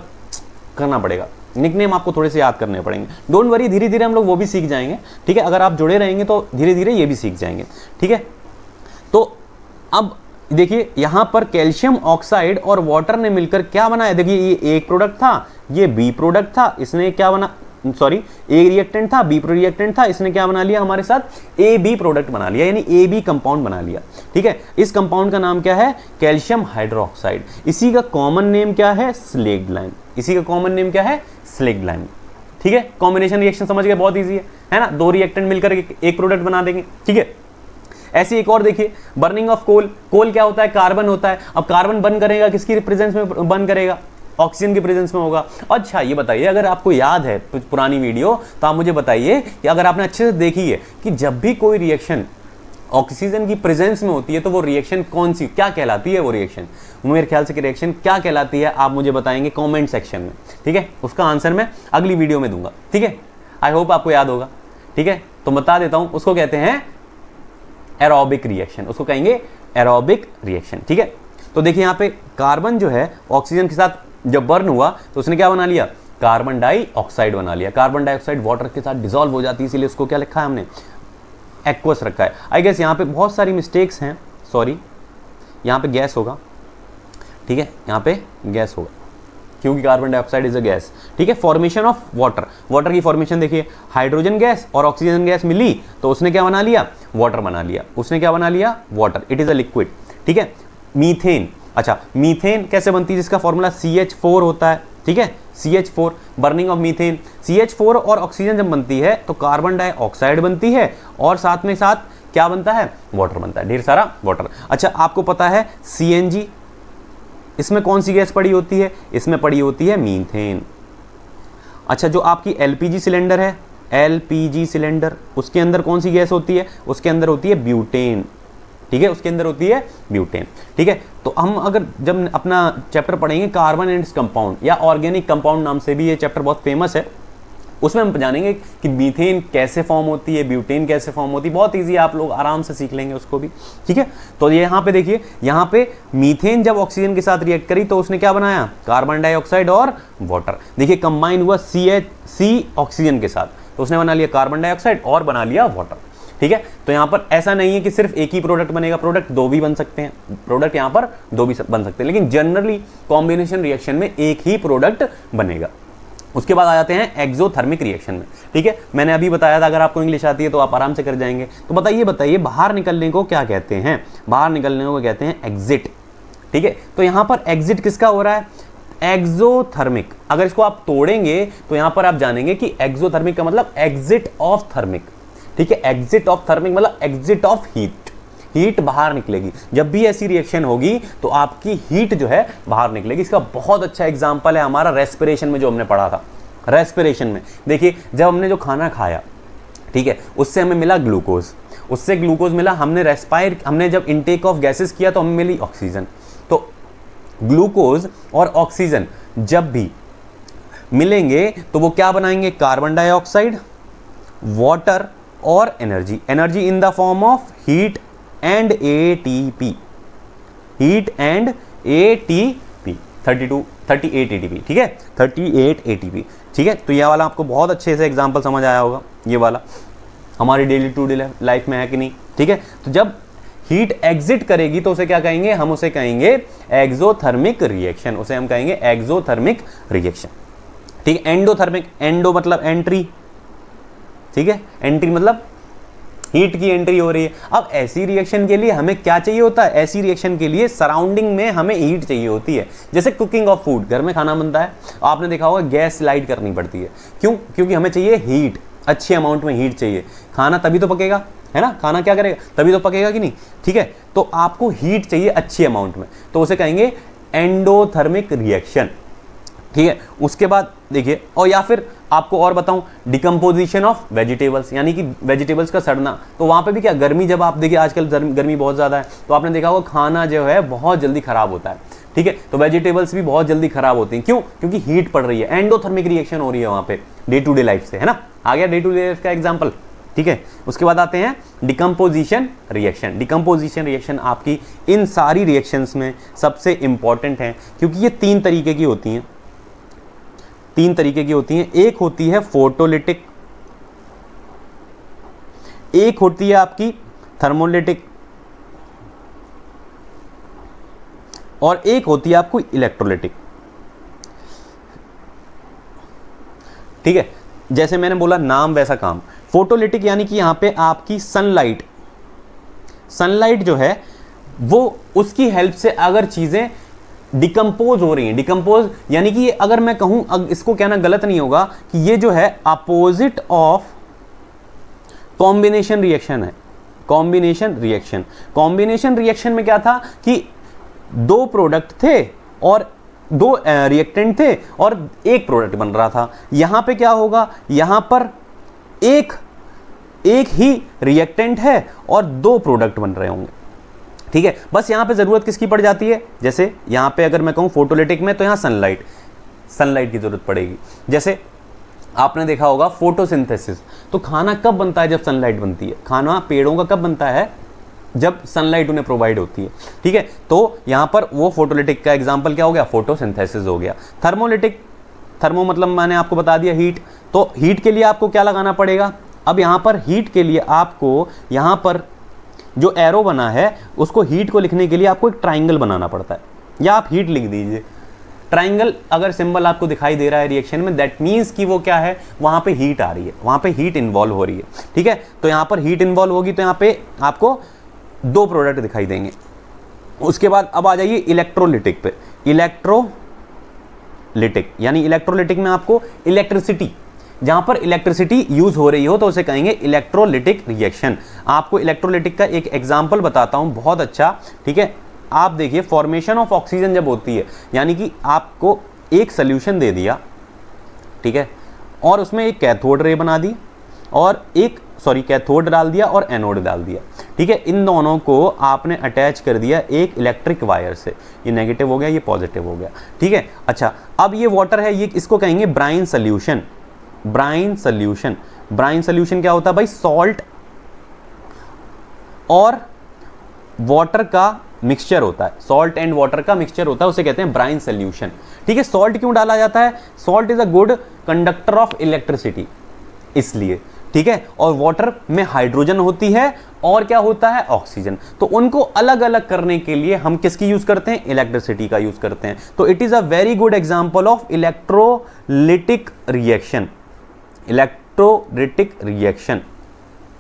करना पड़ेगा, निकनेम आपको थोड़े से याद करने पड़ेंगे। डोंट वरी, धीरे धीरे हम लोग वो भी सीख जाएंगे, ठीक है। अगर आप जुड़े रहेंगे तो धीरे धीरे ये भी सीख जाएंगे, ठीक है। तो अब देखिए यहां पर कैल्शियम ऑक्साइड और वाटर ने मिलकर क्या बनाया, देखिए ये एक प्रोडक्ट था, ये बी प्रोडक्ट था, इसने क्या बना, सॉरी ए रिएक्टेंट था, बी रिएक्टेंट था, इसने क्या बना लिया हमारे साथ, ए बी प्रोडक्ट बना लिया, यानी ए बी कंपाउंड बना लिया, ठीक है। इस कंपाउंड का नाम क्या है, कैल्शियम हाइड्रोक्साइड। इसी का कॉमन नेम क्या है, स्लेग्ड लाइम। इसी का कॉमन नेम क्या है, स्लेग्ड लाइम, ठीक है। कॉम्बिनेशन रिएक्शन समझ गए, बहुत ईजी है ना। दो रिएक्टेंट मिलकर एक प्रोडक्ट बना देंगे, ठीक है। ऐसे एक और देखिए, बर्निंग ऑफ कोल। कोल क्या होता है, कार्बन होता है। अब कार्बन बर्न करेगा किसकी प्रेजेंस में बर्न करेगा, ऑक्सीजन के प्रेजेंस में होगा। अच्छा ये बताइए, अगर आपको याद है पुरानी वीडियो तो आप मुझे बताइए कि अगर आपने अच्छे से देखी है कि जब भी कोई रिएक्शन ऑक्सीजन की प्रेजेंस में होती है तो वो रिएक्शन कौन सी, क्या कहलाती है वो रिएक्शन, मेरे ख्याल से कि रिएक्शन क्या कहलाती है आप मुझे बताएंगे कमेंट सेक्शन में, ठीक है। उसका आंसर मैं अगली वीडियो में दूंगा, ठीक है। आई होप आपको याद होगा, ठीक है। तो बता देता हूं, उसको कहते हैं एरोबिक रिएक्शन, उसको कहेंगे एरोबिक रिएक्शन, ठीक है। तो देखिए यहाँ पे कार्बन जो है ऑक्सीजन के साथ जब बर्न हुआ तो उसने क्या बना लिया, कार्बन डाइऑक्साइड बना लिया। कार्बन डाइऑक्साइड वाटर के साथ डिसॉल्व हो जाती है, इसीलिए उसको क्या लिखा है हमने, एक्वस रखा है। आई गेस यहाँ पे बहुत सारी मिस्टेक्स हैं, सॉरी, यहाँ पे गैस होगा, ठीक है, यहाँ पे गैस होगा क्योंकि carbon dioxide is a gas, ठीक है। फॉर्मेशन ऑफ वाटर, वाटर की फॉर्मेशन देखिए, हाइड्रोजन गैस और ऑक्सीजन गैस मिली तो उसने क्या बना लिया, वाटर बना लिया। उसने क्या बना लिया, water, it is a liquid, ठीक है। मीथेन, अच्छा मीथेन कैसे बनती है, जिसका फॉर्मूला CH4 होता है, ठीक है, CH4, burning of methane. CH4 और ऑक्सीजन जब बनती है तो कार्बन डाइऑक्साइड बनती है और साथ में साथ क्या बनता है, वाटर बनता है, ढेर सारा वाटर। अच्छा आपको पता है CNG, इसमें कौन सी गैस पड़ी होती है, इसमें पड़ी होती है मीथेन। अच्छा जो आपकी LPG सिलेंडर है, LPG सिलेंडर, उसके अंदर कौन सी गैस होती है, उसके अंदर होती है ब्यूटेन, ठीक है, उसके अंदर होती है ब्यूटेन, ठीक है। तो हम अगर जब अपना चैप्टर पढ़ेंगे कार्बन एंड कंपाउंड या ऑर्गेनिक कंपाउंड नाम से भी ये चैप्टर बहुत फेमस है, उसमें हम जानेंगे कि मीथेन कैसे फॉर्म होती है, ब्यूटेन कैसे फॉर्म होती है, बहुत इजी, आप लोग आराम से सीख लेंगे उसको भी, ठीक है। तो ये यहाँ पे देखिए, यहाँ पे मीथेन जब ऑक्सीजन के साथ रिएक्ट करी तो उसने क्या बनाया, कार्बन डाइऑक्साइड और वाटर। देखिए कंबाइन हुआ C ऑक्सीजन के साथ, तो उसने बना लिया कार्बन डाइऑक्साइड और बना लिया वाटर, ठीक है। तो यहाँ पर ऐसा नहीं है कि सिर्फ एक ही प्रोडक्ट बनेगा, प्रोडक्ट दो भी बन सकते हैं, प्रोडक्ट यहाँ पर दो भी बन सकते हैं, लेकिन जनरली कॉम्बिनेशन रिएक्शन में एक ही प्रोडक्ट बनेगा। उसके बाद आ जाते हैं एक्सोथर्मिक रिएक्शन में, ठीक है। मैंने अभी बताया था, अगर आपको इंग्लिश आती है तो आप आराम से कर जाएंगे। तो बताइए बाहर निकलने को क्या कहते हैं, बाहर निकलने को कहते हैं एग्जिट, ठीक है। तो यहाँ पर एग्जिट किसका हो रहा है, एक्सोथर्मिक। अगर इसको आप तोड़ेंगे तो यहाँ पर आप जानेंगे कि एक्सोथर्मिक का मतलब एग्जिट ऑफ थर्मिक, ठीक है। एग्जिट ऑफ थर्मिक मतलब एग्जिट ऑफ हीट, हीट बाहर निकलेगी। जब भी ऐसी रिएक्शन होगी तो आपकी हीट जो है बाहर निकलेगी। इसका बहुत अच्छा एग्जांपल है हमारा रेस्पिरेशन में, जो हमने पढ़ा था। रेस्पिरेशन में देखिए, जब हमने जो खाना खाया, ठीक है, उससे हमें मिला ग्लूकोज, उससे ग्लूकोज मिला, हमने जब इनटेक ऑफ गैसेस किया तो हमें मिली ऑक्सीजन। तो ग्लूकोज और ऑक्सीजन जब भी मिलेंगे तो वो क्या बनाएंगे, कार्बन डाइऑक्साइड, वाटर और energy, energy in the form of heat and ATP, heat and ATP, 38 ATP, ठीक है, 38 ATP, ठीक है। तो ये वाला आपको बहुत अच्छे से एग्जांपल समझ आया होगा, ये वाला हमारी डेली टू डे लाइफ में है कि नहीं, ठीक है। तो जब हीट एग्जिट करेगी तो उसे क्या कहेंगे, हम उसे कहेंगे एक्सोथर्मिक रिएक्शन, उसे हम कहेंगे एक्सोथर्मिक रिएक्शन, ठीक है। एंडोथर्मिक, एंडो मतलब एंट्री, ठीक है, एंट्री मतलब हीट की एंट्री हो रही है। अब ऐसी रिएक्शन के लिए हमें क्या चाहिए होता है, ऐसी रिएक्शन के लिए सराउंडिंग में हमें हीट चाहिए होती है। जैसे कुकिंग ऑफ फूड, घर में खाना बनता है, आपने देखा होगा गैस लाइट करनी पड़ती है, क्यों, क्योंकि हमें चाहिए हीट, अच्छी अमाउंट में हीट चाहिए, खाना तभी तो पकेगा, है ना, खाना क्या करेगा, तभी तो पकेगा कि नहीं, ठीक है। तो आपको हीट चाहिए अच्छी अमाउंट में, तो उसे कहेंगे एंडोथर्मिक रिएक्शन, ठीक है। उसके बाद देखिए, और या फिर आपको और बताऊं, डिकम्पोजिशन ऑफ वेजिटेबल्स, यानी कि वेजिटेबल्स का सड़ना। तो वहां पे भी क्या, गर्मी, जब आप देखिए आजकल गर्मी बहुत ज़्यादा है, तो आपने देखा होगा खाना जो है बहुत जल्दी खराब होता है, ठीक है। तो वेजिटेबल्स भी बहुत जल्दी खराब होती हैं, क्यों, क्योंकि हीट पड़ रही है, एंडोथर्मिक रिएक्शन हो रही है वहां पे डे टू डे लाइफ से, है ना। आ गया डे टू डे लाइफ का एग्जाम्पल, ठीक है। उसके बाद आते हैं डिकम्पोजिशन रिएक्शन। डिकम्पोजिशन रिएक्शन आपकी इन सारी रिएक्शंस में सबसे इंपॉर्टेंट है, क्योंकि ये तीन तरीके की होती हैं, तीन तरीके की होती हैं। एक होती है फोटोलिटिक, एक होती है आपकी थर्मोलिटिक, और एक होती है आपको इलेक्ट्रोलिटिक, ठीक है। जैसे मैंने बोला नाम वैसा काम। फोटोलिटिक यानी कि यहां पे आपकी सनलाइट जो है वो, उसकी हेल्प से अगर चीजें डिकम्पोज हो रही हैं, डिकम्पोज यानी कि अगर मैं कहूं, इसको कहना गलत नहीं होगा कि ये जो है अपोजिट ऑफ कॉम्बिनेशन रिएक्शन है। कॉम्बिनेशन रिएक्शन, कॉम्बिनेशन रिएक्शन में क्या था कि दो प्रोडक्ट थे और दो रिएक्टेंट थे और एक प्रोडक्ट बन रहा था। यहां पे क्या होगा, यहां पर एक ही रिएक्टेंट है और दो प्रोडक्ट बन रहे होंगे, ठीक है। बस यहां पे जरूरत किसकी पड़ जाती है, जैसे यहां पे अगर मैं कहूं फोटोलिटिक में, तो यहां सनलाइट की जरूरत पड़ेगी। जैसे आपने देखा होगा फोटोसिंथेसिस, तो खाना कब बनता है, जब सनलाइट बनती है। खाना पेड़ों का कब बनता है, जब सनलाइट उन्हें प्रोवाइड होती है, ठीक है। तो यहां पर वो फोटोलिटिक का एग्जांपल क्या हो गया, फोटोसिंथेसिस हो गया। थर्मोलिटिक, थर्मो मतलब मैंने आपको बता दिया हीट, तो हीट के लिए आपको क्या लगाना पड़ेगा। अब यहां पर हीट के लिए आपको यहां पर जो एरो बना है उसको, हीट को लिखने के लिए आपको एक ट्राइंगल बनाना पड़ता है, या आप हीट लिख दीजिए। ट्राइंगल अगर सिंबल आपको दिखाई दे रहा है रिएक्शन में, दैट मीन्स कि वो क्या है, वहां पे हीट आ रही है, वहां पे हीट इन्वॉल्व हो रही है, ठीक है। तो यहां पर हीट इन्वॉल्व होगी तो यहां पे आपको दो प्रोडक्ट दिखाई देंगे। उसके बाद अब आ जाइए इलेक्ट्रोलिटिक पे। इलेक्ट्रोलिटिक यानी इलेक्ट्रोलिटिक में आपको इलेक्ट्रिसिटी, जहां पर इलेक्ट्रिसिटी यूज हो रही हो तो उसे कहेंगे इलेक्ट्रोलिटिक रिएक्शन। आपको इलेक्ट्रोलिटिक का एक एग्जांपल बताता हूं बहुत अच्छा, ठीक है। आप देखिए फॉर्मेशन ऑफ ऑक्सीजन जब होती है, यानी कि आपको एक सोल्यूशन दे दिया, ठीक है, और उसमें एक कैथोड रे बना दी और कैथोड डाल दिया और एनोड डाल दिया, ठीक है। इन दोनों को आपने अटैच कर दिया एक इलेक्ट्रिक वायर से, ये नेगेटिव हो गया, ये पॉजिटिव हो गया, ठीक है। अच्छा, अब ये वाटर है, ये इसको कहेंगे ब्राइन सोल्यूशन। ब्राइन सोल्यूशन क्या होता है भाई, सॉल्ट और वाटर का मिक्सचर होता है, सॉल्ट एंड वाटर का मिक्सचर होता है, उसे कहते हैं ब्राइन सोल्यूशन, ठीक है। सॉल्ट क्यों डाला जाता है, salt is a good conductor of electricity, इसलिए, ठीक है। और वाटर में हाइड्रोजन होती है और क्या होता है, ऑक्सीजन। तो उनको अलग अलग करने के लिए हम किसकी यूज करते हैं, इलेक्ट्रिसिटी का यूज करते हैं। तो it is a very good example of electrolytic reaction,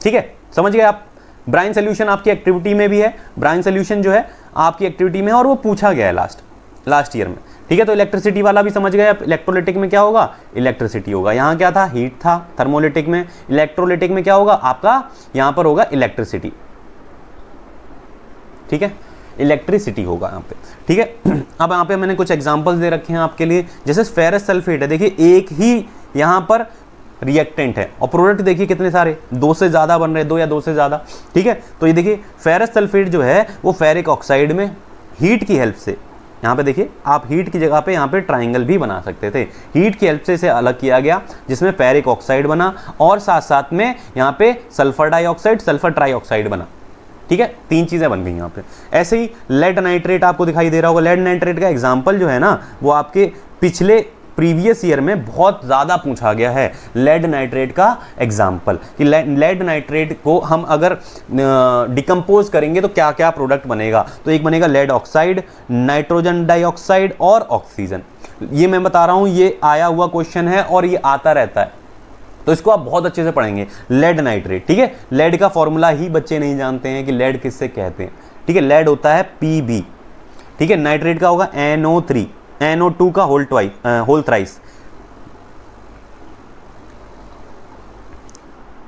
ठीक है, समझ गए आप। ब्राइन सोल्यूशन आपकी एक्टिविटी में भी है, ब्राइन सोल्यूशन जो है आपकी एक्टिविटी में है और वो पूछा गया है लास्ट ईयर में, ठीक है। तो इलेक्ट्रिसिटी वाला भी समझ गए। इलेक्ट्रोलिटिक में क्या होगा, इलेक्ट्रिसिटी होगा। यहां क्या था, हीट था थर्मोलिटिक में। इलेक्ट्रोलिटिक में क्या होगा आपका, यहां पर होगा इलेक्ट्रिसिटी, ठीक है, इलेक्ट्रिसिटी होगा यहां पे, ठीक है। अब यहां पे मैंने कुछ एग्जांपल्स दे रखे हैं आपके लिए, जैसे फेरस सल्फेट है, देखिए एक ही यहां पर रिएक्टेंट है और प्रोडक्ट देखिए कितने सारे, दो से ज्यादा बन रहे हैं, दो या दो से ज्यादा, ठीक है। तो ये देखिए फेरस सल्फेट जो है वो फेरिक ऑक्साइड में हीट की हेल्प से, यहाँ पे देखिए आप हीट की जगह पे यहाँ पे ट्राइंगल भी बना सकते थे, हीट की हेल्प से इसे अलग किया गया, जिसमें फेरिक ऑक्साइड बना और साथ साथ में यहाँ पे सल्फर डाइऑक्साइड, सल्फर ट्राइऑक्साइड बना, ठीक है। तीन चीजें बन गई यहाँ पे। ऐसे ही लेड नाइट्रेट आपको दिखाई दे रहा होगा। लेड नाइट्रेट का एग्जाम्पल जो है ना, वो आपके पिछले प्रीवियस ईयर में बहुत ज़्यादा पूछा गया है, लेड नाइट्रेट का एग्जाम्पल, कि लेड नाइट्रेट को हम अगर डिकम्पोज करेंगे तो क्या क्या प्रोडक्ट बनेगा। तो एक बनेगा लेड ऑक्साइड, नाइट्रोजन डाइऑक्साइड और ऑक्सीजन। ये मैं बता रहा हूँ, ये आया हुआ क्वेश्चन है और ये आता रहता है, तो इसको आप बहुत अच्छे से पढ़ेंगे। लेड नाइट्रेट, ठीक है, लेड का फॉर्मूला ही बच्चे नहीं जानते हैं कि लेड किससे कहते हैं, ठीक है। लेड होता है Pb, ठीक है। नाइट्रेट का होगा NO3, NO2 का होल थ्राइस,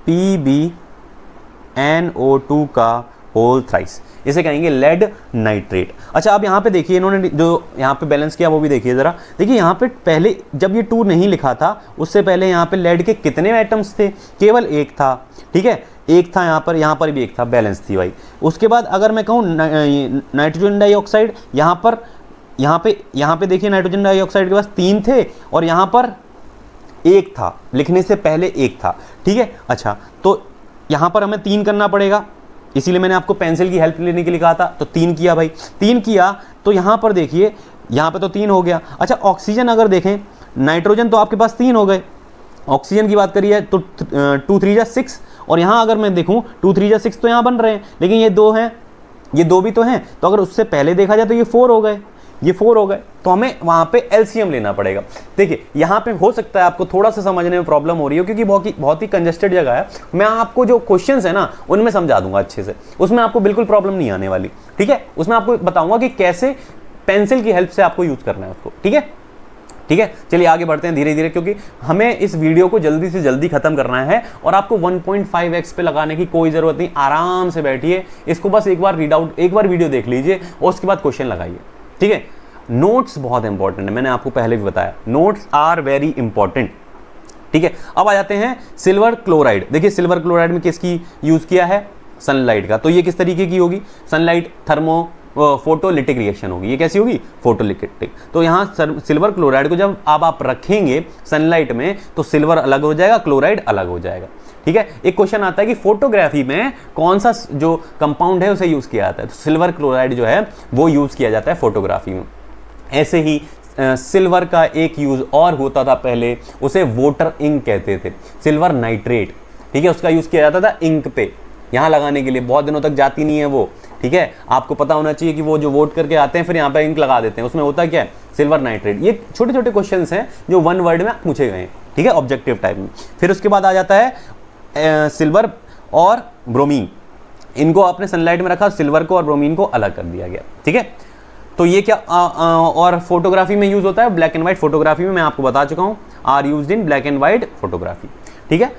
PbNO2 का होल थ्राइस, इसे कहेंगे लेड नाइट्रेट। अच्छा, अब यहाँ पे देखिए इन्होंने जो यहाँ पे बैलेंस किया वो भी देखिए जरा। देखिए यहाँ पे पहले जब ये 2 नहीं लिखा था, उससे पहले यहाँ पे लेड के कितने एटम्स थे, केवल एक था, ठीक है, एक था यहाँ पर भी एक था, बैलेंस थी भाई। उसके बाद अगर मैं कहूँ नाइट्रोजन डाइऑक्साइड, यहाँ पे देखिए नाइट्रोजन डाइऑक्साइड के पास 3 थे और यहाँ पर एक था, लिखने से पहले एक था, ठीक है। अच्छा, तो यहाँ पर हमें 3 करना पड़ेगा, इसीलिए मैंने आपको पेंसिल की हेल्प लेने के लिए कहा था। तो 3 किया भाई, 3 किया तो यहाँ पर देखिए, यहाँ पे तो 3 हो गया। अच्छा, ऑक्सीजन अगर देखें, नाइट्रोजन तो आपके पास 3 हो गए, ऑक्सीजन की बात करिए तो 2 3 जा 6, और यहाँ अगर मैं देखूँ 2 3 जा 6 तो यहाँ बन रहे हैं, लेकिन ये 2 हैं, ये 2 भी तो हैं, तो अगर उससे पहले देखा जाए तो ये 4 हो गए, ये 4 हो गए, तो हमें वहां पे एलसीएम लेना पड़ेगा। देखिए यहाँ पे हो सकता है आपको थोड़ा सा समझने में प्रॉब्लम हो रही हो, क्योंकि बहुत ही कंजेस्टेड जगह है। मैं आपको जो क्वेश्चंस है ना उनमें समझा दूंगा अच्छे से, उसमें आपको बिल्कुल प्रॉब्लम नहीं आने वाली, ठीक है। उसमें आपको बताऊंगा कि कैसे पेंसिल की हेल्प से आपको यूज करना है उसको, ठीक है, ठीक है। चलिए आगे बढ़ते हैं धीरे धीरे, क्योंकि हमें इस वीडियो को जल्दी से जल्दी खत्म करना है और आपको 1.5x पे लगाने की कोई जरूरत नहीं। आराम से बैठिए, इसको बस एक बार रीड आउट, एक बार वीडियो देख लीजिए और उसके बाद क्वेश्चन लगाइए, ठीक है। नोट्स बहुत इंपॉर्टेंट है, मैंने आपको पहले भी बताया, नोट्स आर वेरी इंपॉर्टेंट। ठीक है, अब आ जाते हैं सिल्वर क्लोराइड। देखिए सिल्वर क्लोराइड में किसकी यूज किया है, सनलाइट का। तो ये किस तरीके की होगी, सनलाइट थर्मो फोटोलिटिक रिएक्शन होगी। ये कैसी होगी, फोटोलिटिक। तो यहाँ सिल्वर क्लोराइड को जब आप रखेंगे सनलाइट में तो सिल्वर अलग हो जाएगा, क्लोराइड अलग हो जाएगा। ठीक है, एक क्वेश्चन आता है कि फोटोग्राफी में कौन सा जो कंपाउंड है उसे यूज किया जाता है, तो सिल्वर क्लोराइड जो है वो यूज किया जाता है फोटोग्राफी में। ऐसे ही सिल्वर का एक यूज और होता था पहले, उसे वोटर इंक कहते थे, सिल्वर नाइट्रेट। ठीक है, उसका यूज किया जाता था इंक पे, यहाँ लगाने के लिए, बहुत दिनों तक जाती नहीं है वो। ठीक है, आपको पता होना चाहिए कि वो जो वोट करके आते हैं फिर यहाँ पे इंक लगा देते हैं, उसमें होता क्या है, सिल्वर नाइट्रेट। ये छोटे छोटे क्वेश्चंस हैं जो वन वर्ड में पूछे गए हैं। ठीक है, ऑब्जेक्टिव टाइप में। फिर उसके बाद आ जाता है सिल्वर और ब्रोमीन। इनको आपने सनलाइट में रखा, सिल्वर को और ब्रोमीन को अलग कर दिया गया। ठीक है, तो ये क्या और फोटोग्राफी में यूज होता है, ब्लैक एंड व्हाइट फोटोग्राफी में मैं आपको बता चुका हूं, are used in black and white photography. ठीक है,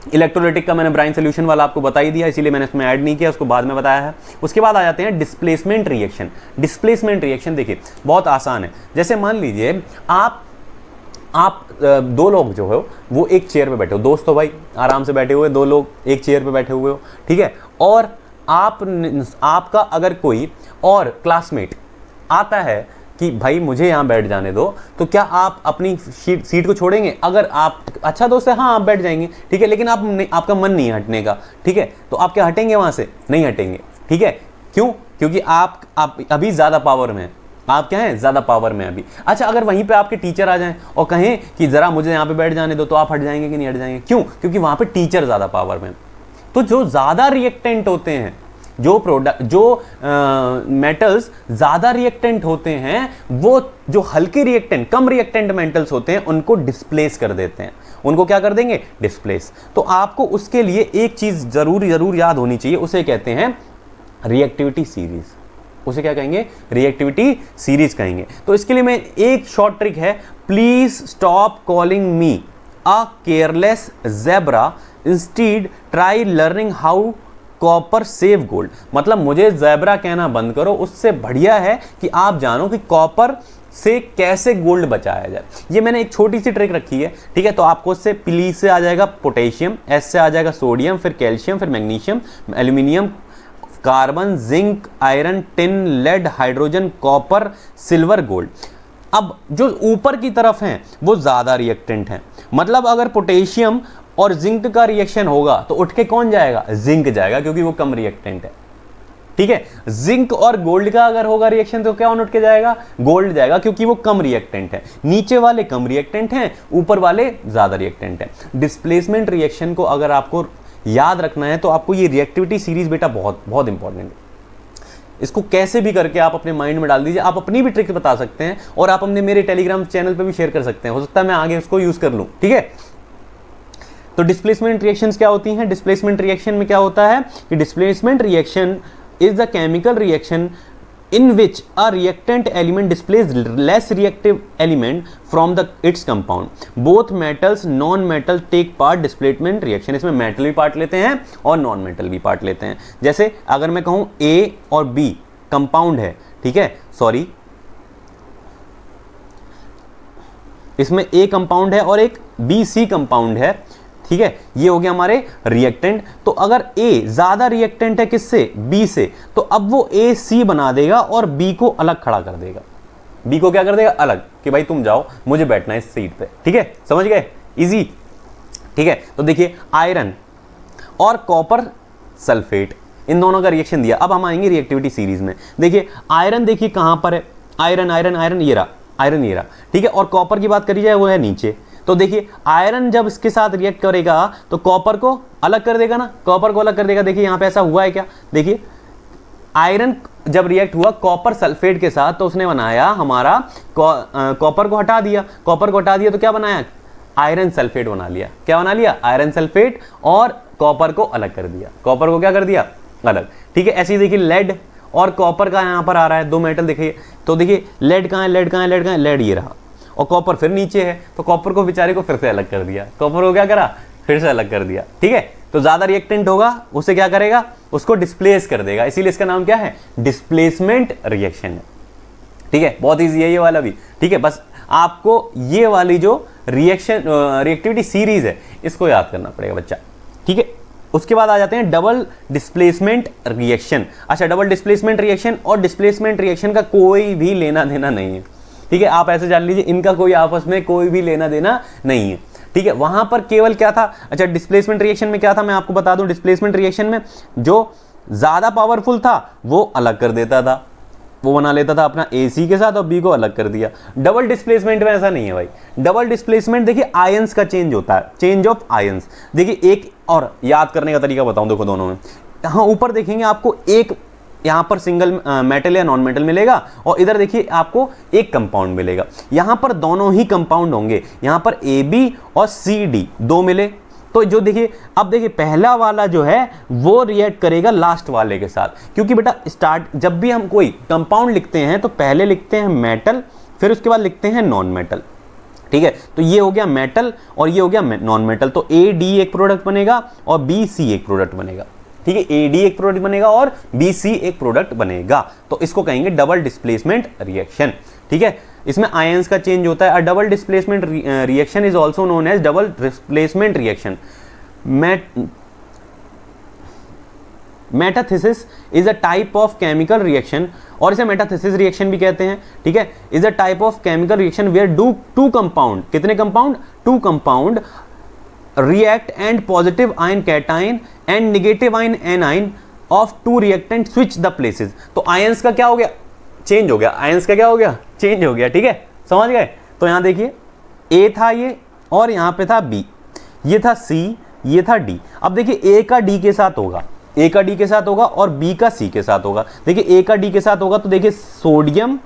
इलेक्ट्रोलाइटिक का मैंने ब्राइन सोल्यूशन वाला आपको बता ही दिया, इसीलिए मैंने इसमें ऐड नहीं किया, उसको बाद में बताया है। उसके बाद आ जाते हैं डिस्प्लेसमेंट रिएक्शन। डिस्प्लेसमेंट रिएक्शन देखिए बहुत आसान है। जैसे मान लीजिए आप दो लोग जो हो वो एक चेयर पे बैठे हो, दोस्त हो भाई, आराम से बैठे हुए, दो लोग एक चेयर पे बैठे हुए हो। ठीक है, और आपका अगर कोई और क्लासमेट आता है कि भाई मुझे यहाँ बैठ जाने दो, तो क्या आप अपनी सीट को छोड़ेंगे? अगर आप अच्छा दोस्त है, हाँ आप बैठ जाएंगे। ठीक है, लेकिन आपका मन नहीं है हटने का। ठीक है, तो आप क्या हटेंगे वहाँ से? नहीं हटेंगे। ठीक है, क्यों? क्योंकि आप अभी ज़्यादा पावर में हैं, आप क्या हैं, ज़्यादा पावर में अभी। अच्छा, अगर वहीं पे आपके टीचर आ जाएं और कहें कि ज़रा मुझे यहाँ पे बैठ जाने दो, तो आप हट जाएंगे कि नहीं हट जाएंगे? क्यों? क्योंकि वहाँ पे टीचर ज़्यादा पावर में। तो जो ज़्यादा रिएक्टेंट होते हैं, जो मेटल्स ज़्यादा रिएक्टेंट होते हैं, वो जो हल्के रिएक्टेंट, कम रिएक्टेंट मेटल्स होते हैं, उनको डिस्प्लेस कर देते हैं। उनको क्या कर देंगे? डिस्प्लेस। तो आपको उसके लिए एक चीज़ जरूर याद होनी चाहिए, उसे कहते हैं रिएक्टिविटी सीरीज। उसे क्या कहेंगे? रिएक्टिविटी सीरीज कहेंगे। तो इसके लिए मैं एक शॉर्ट ट्रिक है, please stop calling me a careless zebra, instead try learning how copper save gold. मतलब मुझे ज़ेब्रा कहना बंद करो, उससे बढ़िया है कि आप जानो कि कॉपर से कैसे गोल्ड बचाया जाए। ये मैंने एक छोटी सी ट्रिक रखी है। ठीक है, तो आपको उससे प्ली से आ जाएगा पोटेशियम, एस से आ जाएगा सोडियम, फिर कैल्शियम, फिर magnesium, aluminium, carbon, zinc, iron, tin, lead, hydrogen, copper, silver, gold. अब जो ऊपर की तरफ हैं वो ज़्यादा रिएक्टेंट हैं। मतलब अगर पोटेशियम और जिंक का रिएक्शन होगा तो उठ के कौन जाएगा? जिंक जाएगा, क्योंकि वो कम रिएक्टेंट है। ठीक है, जिंक और गोल्ड का अगर होगा रिएक्शन तो क्या उठ के जाएगा? गोल्ड जाएगा, क्योंकि वो कम रिएक्टेंट है। नीचे वाले कम रिएक्टेंट हैं, ऊपर वाले ज़्यादा रिएक्टेंट हैं। डिस्प्लेसमेंट रिएक्शन को अगर आपको याद रखना है तो आपको ये रिएक्टिविटी सीरीज बेटा बहुत बहुत इंपॉर्टेंट है। इसको कैसे भी करके आप अपने माइंड में डाल दीजिए। आप अपनी भी ट्रिक बता सकते हैं और आप अपने मेरे टेलीग्राम चैनल पे भी शेयर कर सकते हैं, हो सकता है मैं आगे उसको यूज कर लूं। ठीक है, तो डिस्प्लेसमेंट रिएक्शंस क्या होती हैं? डिस्प्लेसमेंट रिएक्शन में क्या होता है कि displacement reaction is the chemical reaction in which a reactant element displays less reactive element from its compound. Both metals non-metal take part displacement reaction. इसमें मेटल भी पार्ट लेते हैं और नॉन मेटल भी पार्ट लेते हैं। जैसे अगर मैं कहूं A और B कंपाउंड है, ठीक है, सॉरी, इसमें A कंपाउंड है और एक BC कंपाउंड है। ठीक है, ये हो गया हमारे रिएक्टेंट। तो अगर A ज्यादा रिएक्टेंट है किससे? B से, तो अब वो AC बना देगा और B को अलग खड़ा कर देगा। B को क्या कर देगा? अलग, कि भाई तुम जाओ, मुझे बैठना है इस सीट पे। ठीक है, समझ गए? इजी। ठीक है, तो देखिए आयरन और कॉपर सल्फेट, इन दोनों का रिएक्शन दिया। अब हम आएंगे रिएक्टिविटी सीरीज में। देखिए आयरन, देखिए कहां पर है? आयरन आयरन आयरन, ये रहा आयरन, ये रहा। ठीक है, और कॉपर की बात करी जाए वो है नीचे। तो देखिए आयरन जब इसके साथ रिएक्ट करेगा तो कॉपर को अलग कर देगा ना, कॉपर को अलग कर देगा। देखिए यहां पे ऐसा हुआ है क्या? देखिए आयरन जब रिएक्ट हुआ कॉपर सल्फेट के साथ, तो उसने बनाया हमारा कॉपर को हटा दिया। कॉपर को हटा दिया तो क्या बनाया? आयरन सल्फेट बना लिया। क्या बना लिया? आयरन सल्फेट, और कॉपर को अलग कर दिया। कॉपर को क्या कर दिया? अलग। ठीक है, ऐसे ही देखिए लेड और कॉपर का यहां पर आ रहा है, दो मेटल देखिए। तो देखिए लेड कहां है? लेड कहां है? लेड कहां है? लेड ये रहा, और कॉपर फिर नीचे है, तो कॉपर को बेचारे को फिर से अलग कर दिया। कॉपर को क्या करा? फिर से अलग कर दिया। ठीक है, तो ज्यादा रिएक्टेंट होगा उसे क्या करेगा? उसको डिस्प्लेस कर देगा। इसीलिए इसका नाम क्या है? डिस्प्लेसमेंट रिएक्शन है। ठीक है, बहुत ईजी है ये वाला भी। ठीक है, बस आपको ये वाली जो रिएक्टिविटी सीरीज है इसको याद करना पड़ेगा बच्चा। ठीक है, उसके बाद आ जाते हैं डबल डिस्प्लेसमेंट रिएक्शन। अच्छा, डबल डिस्प्लेसमेंट रिएक्शन और डिस्प्लेसमेंट रिएक्शन का कोई भी लेना देना नहीं है। ठीक है, आप ऐसे जान लीजिए, इनका कोई आपस में कोई भी लेना देना नहीं है। ठीक है, वहां पर केवल क्या था, अच्छा डिस्प्लेसमेंट रिएक्शन में क्या था मैं आपको बता दूं, डिस्प्लेसमेंट रिएक्शन में जो ज्यादा पावरफुल था वो अलग कर देता था, वो बना लेता था अपना AC के साथ और B को अलग कर दिया। डबल डिस्प्लेसमेंट में ऐसा नहीं है भाई। डबल डिस्प्लेसमेंट देखिए आयंस का चेंज होता है, चेंज ऑफ आयंस। देखिए एक और याद करने का तरीका बताऊं, देखो दोनों में, यहाँ ऊपर देखेंगे आपको एक यहाँ पर सिंगल मेटल या नॉन मेटल मिलेगा और इधर देखिए आपको एक कंपाउंड मिलेगा। यहाँ पर दोनों ही कंपाउंड होंगे, यहाँ पर AB और CD दो मिले, तो जो देखिए अब देखिए पहला वाला जो है वो रिएक्ट करेगा लास्ट वाले के साथ, क्योंकि बेटा जब भी हम कोई कंपाउंड लिखते हैं तो पहले लिखते हैं मेटल, फिर उसके बाद लिखते हैं नॉन मेटल। ठीक है, तो ये हो गया मेटल और ये हो गया नॉन मेटल, तो AD एक प्रोडक्ट बनेगा और BC एक प्रोडक्ट बनेगा। ठीक है, AD एक प्रोडक्ट बनेगा और BC एक प्रोडक्ट बनेगा, तो इसको कहेंगे डबल डिस्प्लेसमेंट रिएक्शन। ठीक है, इसमें आयंस का चेंज होता है। Double displacement reaction is also known as double displacement reaction. Metathesis is a type of chemical reaction, और इसे मेटाथिसिस रिएक्शन भी कहते हैं। ठीक है, is a type of chemical reaction where two compound, कितने compound, two compound react and positive ion cation and negative ion anion of two reactant switch the places। तो ions का क्या हो गया, चेंज हो गया, आयंस का क्या हो गया, चेंज हो गया। ठीक है, समझ गए। तो यहां देखिए A था ये और यहां पे था B, ये था C, ये था D। अब देखिए A का D के साथ होगा, A का D के साथ होगा और B का C के साथ होगा। देखिए A का D के साथ होगा तो देखिए सोडियम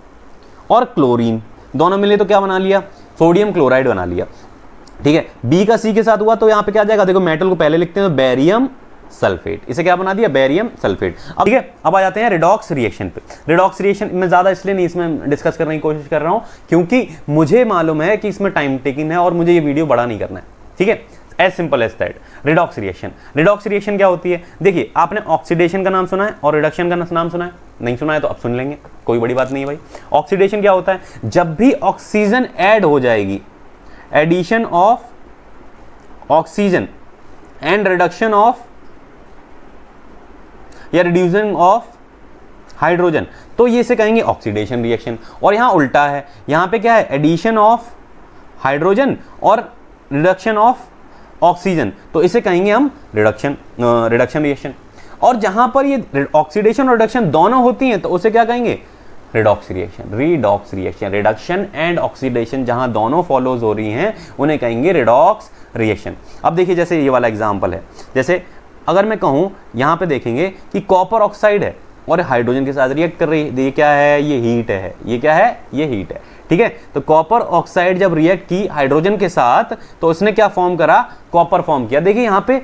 और क्लोरीन दोनों मिले तो क्या बना लिया, सोडियम क्लोराइड बना लिया। ठीक है, B का C के साथ हुआ तो यहां पे क्या आ जाएगा, देखो मेटल को पहले लिखते हैं तो बेरियम सल्फेट, इसे क्या बना दिया, बेरियम सल्फेट। अब ठीक है, अब आ जाते हैं रिडॉक्स रिएक्शन पे। रिडॉक्स रिएक्शन मैं ज्यादा इसलिए नहीं इसमें डिस्कस करने की कोशिश कर रहा हूं क्योंकि मुझे मालूम है कि इसमें टाइम टेकिंग है और मुझे ये वीडियो बड़ा नहीं करना है। ठीक है, as simple as that. Redox reaction, redox reaction क्या होती है, देखिए आपने ऑक्सीडेशन का नाम सुना है और रिडक्शन का नाम सुना है, नहीं सुना है तो अब सुन लेंगे, कोई बड़ी बात नहीं है भाई। ऑक्सीडेशन क्या होता है, जब भी ऑक्सीजन ऐड हो जाएगी, addition of oxygen and reduction of या रिड्यूसिंग ऑफ हाइड्रोजन, तो ये से कहेंगे ऑक्सीडेशन रिएक्शन। और यहां उल्टा है, यहां पे क्या है, एडिशन ऑफ हाइड्रोजन और रिडक्शन ऑफ ऑक्सीजन, तो इसे कहेंगे हम रिडक्शन रिएक्शन। और जहां पर ये ऑक्सीडेशन और रिडक्शन दोनों होती हैं तो उसे क्या कहेंगे, redox reaction. Redox reaction, reduction and oxidation जहां दोनों फॉलोज हो रही हैं उन्हें कहेंगे रिडॉक्स रिएक्शन। अब देखिए जैसे ये वाला एग्जांपल है, जैसे अगर मैं कहूं यहां पे देखेंगे कि कॉपर ऑक्साइड है और हाइड्रोजन के साथ रिएक्ट कर रही है, ये क्या है, ये हीट है, ये क्या है, ये हीट है। ठीक है, तो कॉपर ऑक्साइड जब रिएक्ट की हाइड्रोजन के साथ तो उसने क्या फॉर्म करा, कॉपर फॉर्म किया। देखिए यहां पे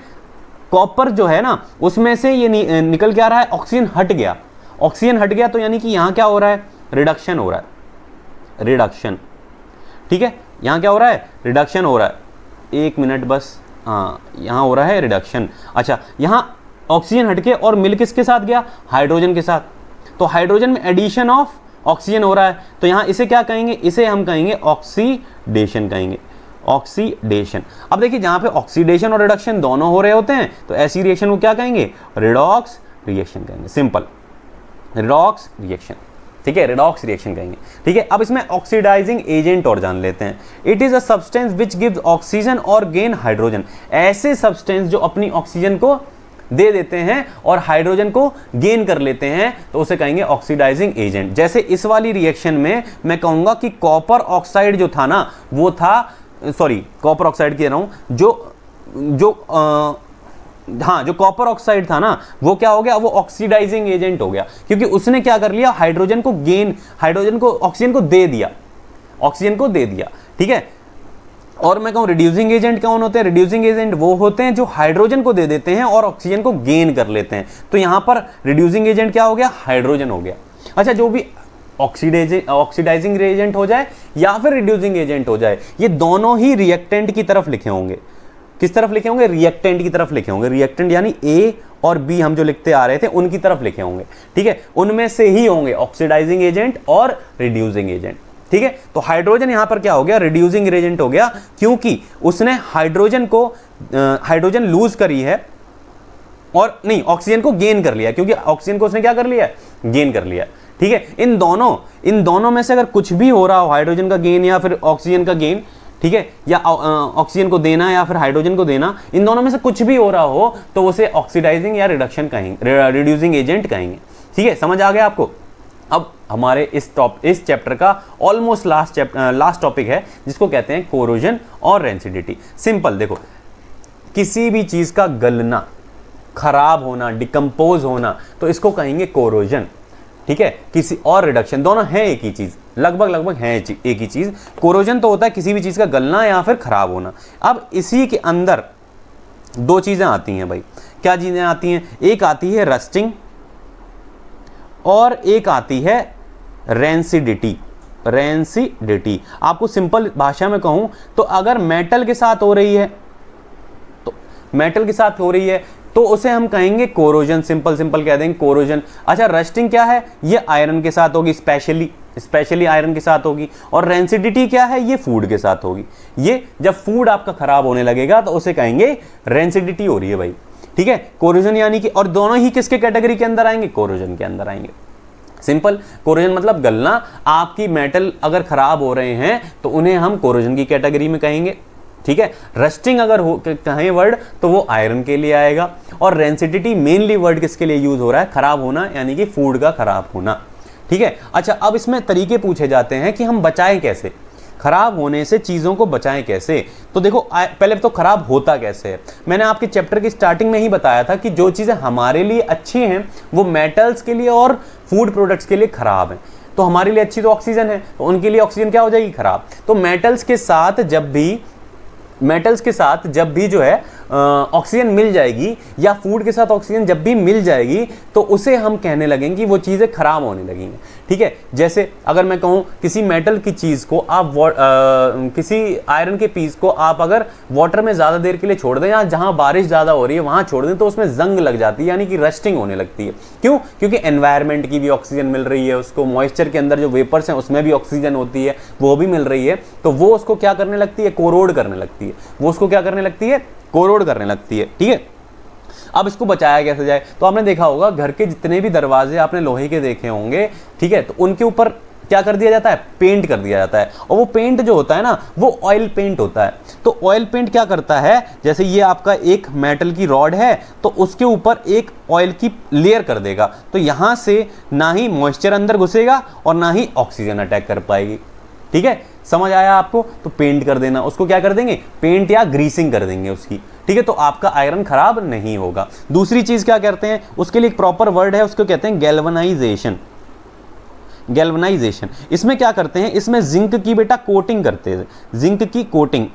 कॉपर जो है ना उसमें से ये निकल के आ रहा है, ऑक्सीजन हट गया, ऑक्सीजन हट गया तो यानी कि यहां क्या हो रहा है, रिडक्शन हो रहा है, रिडक्शन। ठीक है, यहां क्या हो रहा है, रिडक्शन हो रहा है, एक मिनट बस, हाँ यहां हो रहा है रिडक्शन। अच्छा, यहां ऑक्सीजन हटके और मिल किसके साथ गया, हाइड्रोजन के साथ, तो हाइड्रोजन में एडिशन ऑफ ऑक्सीजन हो रहा है, तो यहां इसे क्या कहेंगे, इसे हम कहेंगे ऑक्सीडेशन कहेंगे, ऑक्सीडेशन। अब देखिए जहां पे ऑक्सीडेशन और रिडक्शन दोनों हो रहे होते हैं तो ऐसी रिएक्शन को क्या कहेंगे, रिडॉक्स रिएक्शन कहेंगे, सिंपल, रिडॉक्स रिएक्शन। ठीक है, रिडॉक्स रिएक्शन कहेंगे। ठीक है, अब इसमें ऑक्सीडाइजिंग एजेंट और जान लेते हैं। It is a substance which gives oxygen और गेन हाइड्रोजन, ऐसे सब्सटेंस जो अपनी ऑक्सीजन को दे देते हैं और हाइड्रोजन को गेन कर लेते हैं तो उसे कहेंगे ऑक्सीडाइजिंग एजेंट। जैसे इस वाली रिएक्शन में मैं कहूंगा कि कॉपर ऑक्साइड जो था ना वो था, सॉरी कॉपर ऑक्साइड कह रहा हूं, जो कॉपर ऑक्साइड था ना वो क्या हो गया, वो ऑक्सीडाइजिंग एजेंट हो गया, क्योंकि उसने क्या कर लिया, हाइड्रोजन को ऑक्सीजन को दे दिया, ऑक्सीजन को दे दिया। ठीक है, और मैं कहूं रिड्यूसिंग एजेंट कौन होते हैं, रिड्यूसिंग एजेंट वो होते हैं जो हाइड्रोजन को दे देते हैं और ऑक्सीजन को गेन कर लेते हैं। तो यहां पर रिड्यूसिंग एजेंट क्या हो गया, हाइड्रोजन हो गया। अच्छा, जो भी ऑक्सीडाइजिंग एजेंट हो जाए या फिर रिड्यूसिंग एजेंट हो जाए, ये दोनों ही रिएक्टेंट की तरफ लिखे होंगे, किस तरफ लिखे होंगे, रिएक्टेंट की तरफ लिखे होंगे। रिएक्टेंट यानी ए और बी हम जो लिखते आ रहे थे उनकी तरफ लिखे होंगे, ठीक है। उनमें से ही होंगे ऑक्सीडाइजिंग एजेंट और रिड्यूसिंग एजेंट, ठीक है। तो हाइड्रोजन यहां पर क्या हो गया, रिड्यूसिंग एजेंट हो गया, क्योंकि उसने हाइड्रोजन लूज करी है और नहीं, ऑक्सीजन को गेन कर लिया, क्योंकि ऑक्सीजन को उसने क्या कर लिया, गेन कर लिया, ठीक है। इन दोनों में से अगर कुछ भी हो रहा हो, हाइड्रोजन का गेन या फिर ऑक्सीजन का गेन, ठीक है, या ऑक्सीजन को देना या फिर हाइड्रोजन को देना, इन दोनों में से कुछ भी हो रहा हो तो उसे ऑक्सीडाइजिंग या रिडक्शन कहेंगे, रिड्यूसिंग एजेंट कहेंगे, ठीक है। समझ आ गया आपको। अब हमारे इस चैप्टर का ऑलमोस्ट लास्ट टॉपिक है, जिसको कहते हैं कोरोजन और रेंसिडिटी। सिंपल देखो, किसी भी चीज का गलना, खराब होना, डिकम्पोज होना, तो इसको कहेंगे कोरोजन, ठीक है। किसी और रिडक्शन, दोनों हैं एक ही चीज, लगभग हैं एक ही चीज। कोरोजन तो होता है किसी भी चीज का गलना या फिर खराब होना। अब इसी के अंदर दो चीजें आती हैं भाई। क्या चीजें आती हैं, एक आती है रस्टिंग और एक आती है रेंसिडिटी। आपको सिंपल भाषा में कहूं तो अगर मेटल के साथ हो रही है, तो उसे हम कहेंगे कोरोजन, सिंपल कह देंगे कोरोजन। अच्छा, रस्टिंग क्या है, ये आयरन के साथ होगी, स्पेशली आयरन के साथ होगी। और रेंसिडिटी क्या है, ये फूड के साथ होगी। ये जब फूड आपका खराब होने लगेगा तो उसे कहेंगे रेंसिडिटी हो रही है भाई, ठीक है। कोरोजन यानी कि, और दोनों ही किसके कैटेगरी के अंदर आएंगे, कोरोजन के अंदर आएंगे। सिंपल, कोरोजन मतलब गलना। आपकी मेटल अगर खराब हो रहे हैं तो उन्हें हम कोरोजन की कैटेगरी में कहेंगे, ठीक है। रस्टिंग अगर कहें वर्ड तो वो आयरन के लिए आएगा। और रेंसिडिटी मेनली वर्ड किसके लिए यूज हो रहा है, खराब होना, यानी कि फूड का खराब होना, ठीक है। अच्छा, अब इसमें तरीके पूछे जाते हैं कि हम बचाएं कैसे, खराब होने से चीजों को बचाएं कैसे। तो देखो, पहले तो खराब होता कैसे है। मैंने आपके चैप्टर की स्टार्टिंग में ही बताया था कि जो चीजें हमारे लिए अच्छी हैं वो मेटल्स के लिए और फूड प्रोडक्ट्स के लिए खराब हैं। तो हमारे लिए अच्छी तो ऑक्सीजन है, तो उनके लिए ऑक्सीजन क्या हो जाएगी, खराब। तो मेटल्स के साथ जब भी जो है ऑक्सीजन मिल जाएगी, या फूड के साथ ऑक्सीजन जब भी मिल जाएगी, तो उसे हम कहने लगेंगे वो चीज़ें खराब होने लगेंगी, ठीक है। जैसे अगर मैं कहूँ किसी मेटल की चीज़ को आप किसी आयरन के पीस को आप अगर वाटर में ज़्यादा देर के लिए छोड़ दें, या जहाँ बारिश ज़्यादा हो रही है वहाँ छोड़ दें, तो उसमें जंग लग जाती है, यानी कि रस्टिंग होने लगती है। क्यों, क्योंकि एनवायरनमेंट की भी ऑक्सीजन मिल रही है उसको, मॉइस्चर के अंदर जो वेपर्स हैं उसमें भी ऑक्सीजन होती है, वो भी मिल रही है, तो वो उसको क्या करने लगती है, कोरोड करने लगती है। कोरोड करने लगती है, ठीक है। अब इसको बचाया कैसे जाए, तो आपने देखा होगा घर के जितने भी दरवाजे आपने लोहे के देखे होंगे, ठीक है, तो उनके ऊपर क्या कर दिया जाता है, पेंट कर दिया जाता है। और वो पेंट जो होता है ना, वो ऑयल पेंट होता है। तो ऑयल पेंट क्या करता है, जैसे ये आपका एक मेटल की रॉड है, तो उसके ऊपर एक ऑयल की लेयर कर देगा, तो यहां से ना ही मॉइस्चर अंदर घुसेगा और ना ही ऑक्सीजन अटैक कर पाएगी, ठीक है। समझ आया आपको। तो पेंट कर देना, उसको क्या कर देंगे, पेंट या ग्रीसिंग कर देंगे उसकी, ठीक है। तो आपका आयरन खराब नहीं होगा। दूसरी चीज क्या करते हैं, उसके लिए एक प्रॉपर वर्ड है, उसको कहते हैं गैल्वनाइजेशन। इसमें क्या करते हैं, इसमें जिंक की बेटा कोटिंग करते हैं, जिंक की कोटिंग,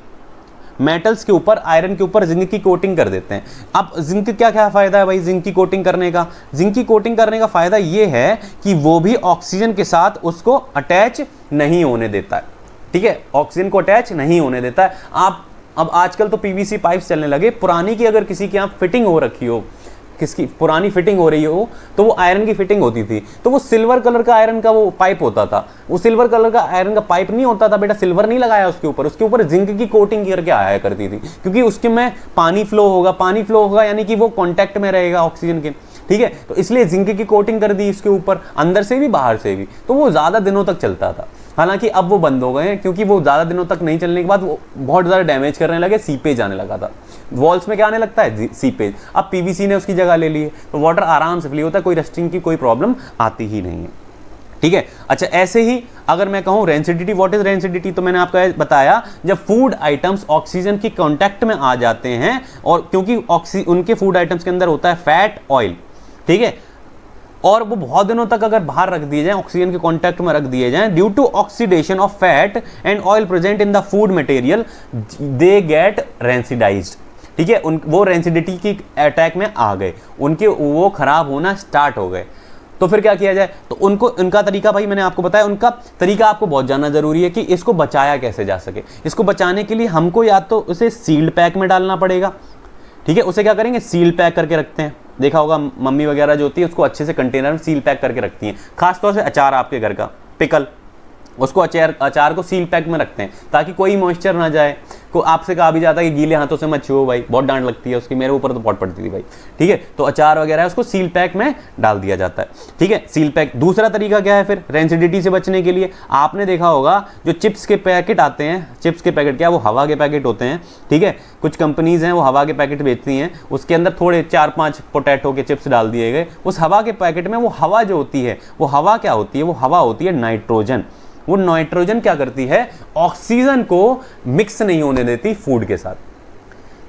मेटल्स के ऊपर, आयरन के ऊपर जिंक की कोटिंग कर देते हैं। अब जिंक क्या क्या फायदा है भाई जिंक की कोटिंग करने का, जिंक की कोटिंग करने का फायदा ये है कि वो भी ऑक्सीजन के साथ उसको अटैच नहीं होने देता है, ठीक है, ऑक्सीजन को अटैच नहीं होने देता है। आप अब आजकल तो पीवीसी पाइप्स चलने लगे, पुरानी की अगर किसी की यहाँ फिटिंग हो रखी हो, किसकी पुरानी फिटिंग हो रही हो, तो वो आयरन की फिटिंग होती थी, तो वो सिल्वर कलर का आयरन का वो पाइप होता था। वो सिल्वर कलर का आयरन का पाइप नहीं होता था बेटा, सिल्वर नहीं लगाया उसके ऊपर जिंक की कोटिंग करके आया करती थी, क्योंकि उसके में पानी फ्लो होगा यानी कि वो कॉन्टैक्ट में रहेगा ऑक्सीजन के, ठीक है। तो इसलिए जिंक की कोटिंग कर दी इसके ऊपर, अंदर से भी बाहर से भी, तो वो ज़्यादा दिनों तक चलता था। हालांकि अब वो बंद हो गए हैं, क्योंकि वो ज़्यादा दिनों तक नहीं चलने के बाद वो बहुत ज़्यादा डैमेज करने लगे, सीपेज आने लगा था, वॉल्स में क्या आने लगता है, सीपेज। अब पीवीसी ने उसकी जगह ले ली है, तो वाटर आराम से फ्ली होता है, कोई रस्टिंग की कोई प्रॉब्लम आती ही नहीं है, ठीक है। अच्छा, ऐसे ही अगर मैं कहूँ रेंसिडिटी, व्हाट इज रेंसिडिटी, तो मैंने आपको बताया जब फूड आइटम्स ऑक्सीजन की कांटेक्ट में आ जाते हैं, और क्योंकि उनके फूड आइटम्स के अंदर होता है फैट ऑयल, ठीक है, और वो बहुत दिनों तक अगर बाहर रख दिए जाएं, ऑक्सीजन के कांटेक्ट में रख दिए जाएं, due to oxidation of fat and oil present in the food material, they get rancidised, ठीक है। वो रेंसिडिटी की अटैक में आ गए, उनके वो खराब होना स्टार्ट हो गए। तो फिर क्या किया जाए, तो उनका तरीका भाई मैंने आपको बताया, उनका तरीका आपको बहुत जानना जरूरी है कि इसको बचाया कैसे जा सके। इसको बचाने के लिए हमको या तो उसे सील्ड पैक में डालना पड़ेगा, ठीक है। उसे क्या करेंगे, सील पैक करके रखते हैं, देखा होगा मम्मी वगैरह जो होती है उसको अच्छे से कंटेनर में सील पैक करके रखती हैं। खासतौर से अचार, आपके घर का पिकल, उसको अचार को सील पैक में रखते हैं ताकि कोई मॉइस्चर ना जाए। को आपसे कहा भी जाता है कि गीले हाथों से मत छुओ भाई, बहुत डांट लगती है उसकी, मेरे ऊपर तो बहुत पड़ती थी भाई, ठीक है। तो अचार वगैरह है उसको सील पैक में डाल दिया जाता है, ठीक है, सील पैक। दूसरा तरीका क्या है फिर रेंसिडिटी से बचने के लिए, आपने देखा होगा जो चिप्स के पैकेट आते हैं, चिप्स के पैकेट क्या वो हवा के पैकेट होते हैं, ठीक है। कुछ कंपनीज हैं वो हवा के पैकेट बेचती हैं, उसके अंदर थोड़े 4-5 पोटैटो के चिप्स डाल दिए गए, उस हवा के पैकेट में वो हवा जो होती है, वो हवा क्या होती है, वो हवा होती है नाइट्रोजन। वो नाइट्रोजन क्या करती है, ऑक्सीजन को मिक्स नहीं होने देती फूड के साथ,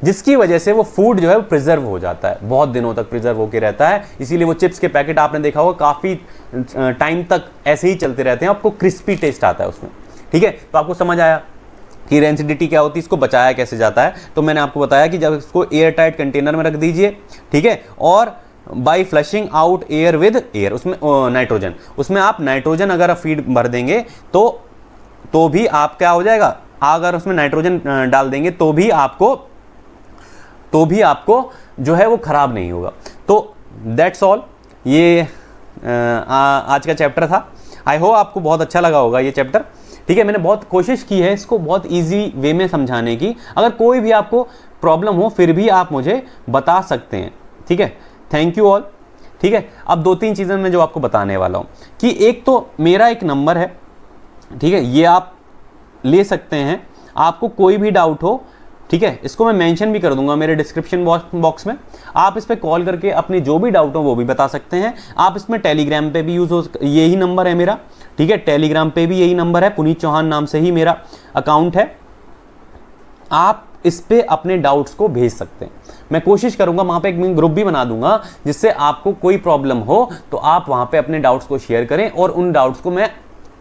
जिसकी वजह से वो फूड जो है वो प्रिजर्व हो जाता है, बहुत दिनों तक प्रिजर्व होकर रहता है। इसीलिए वो चिप्स के पैकेट आपने देखा होगा काफ़ी टाइम तक ऐसे ही चलते रहते हैं, आपको क्रिस्पी टेस्ट आता है उसमें, ठीक है। तो आपको समझ आया कि रेंसिडिटी क्या होती है, इसको बचाया कैसे जाता है। तो मैंने आपको बताया कि जब इसको एयर टाइट कंटेनर में रख दीजिए, ठीक है, और by flushing out air with air, उसमें नाइट्रोजन, उसमें आप नाइट्रोजन अगर फीड भर देंगे तो भी आप क्या हो जाएगा, अगर उसमें नाइट्रोजन डाल देंगे तो भी आपको जो है वो खराब नहीं होगा। तो दैट्स ऑल, ये आज का चैप्टर था। आई होप आपको बहुत अच्छा लगा होगा ये चैप्टर, ठीक है। मैंने बहुत कोशिश की है इसको बहुत ईजी वे में समझाने की। अगर कोई भी आपको प्रॉब्लम हो फिर भी आप मुझे बता सकते हैं, ठीक है। थैंक यू ऑल, ठीक है। अब 2-3 चीज़ें मैं जो आपको बताने वाला हूँ कि एक तो मेरा एक नंबर है, ठीक है, ये आप ले सकते हैं, आपको कोई भी डाउट हो, ठीक है, इसको मैं मेंशन भी कर दूंगा मेरे डिस्क्रिप्शन बॉक्स में, आप इस पर कॉल करके अपने जो भी डाउट हो वो भी बता सकते हैं। आप इसमें टेलीग्राम पे भी यूज़ हो, यही नंबर है मेरा, ठीक है, टेलीग्राम पे भी यही नंबर है, पुनीत चौहान नाम से ही मेरा अकाउंट है। आप इस पे अपने डाउट्स को भेज सकते हैं, मैं कोशिश करूंगा वहां पे एक ग्रुप भी बना दूंगा जिससे आपको कोई प्रॉब्लम हो तो आप वहां पे अपने डाउट्स को शेयर करें और उन डाउट्स को मैं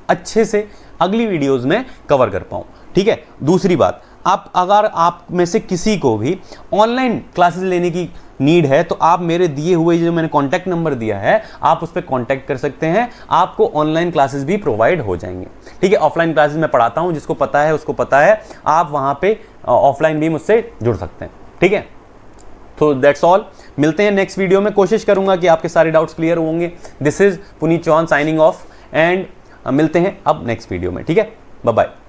अच्छे से अगली वीडियोस में कवर कर पाऊं, ठीक है। दूसरी बात, अगर आप में से किसी को भी ऑनलाइन क्लासेस लेने की नीड है तो आप मेरे दिए हुए जो मैंने कॉन्टैक्ट नंबर दिया है आप उस पर कॉन्टैक्ट कर सकते हैं, आपको ऑनलाइन क्लासेस भी प्रोवाइड हो जाएंगे, ठीक है। ऑफलाइन क्लासेस मैं पढ़ाता हूं, जिसको पता है उसको पता है, आप वहां पे ऑफलाइन भी मुझसे जुड़ सकते हैं, ठीक है। तो दैट्स ऑल, मिलते हैं नेक्स्ट वीडियो में। कोशिश करूंगा कि आपके सारे डाउट्स क्लियर होंगे। This is Puneet Chauhan signing off and मिलते हैं अब नेक्स्ट वीडियो में, ठीक है। Bye bye.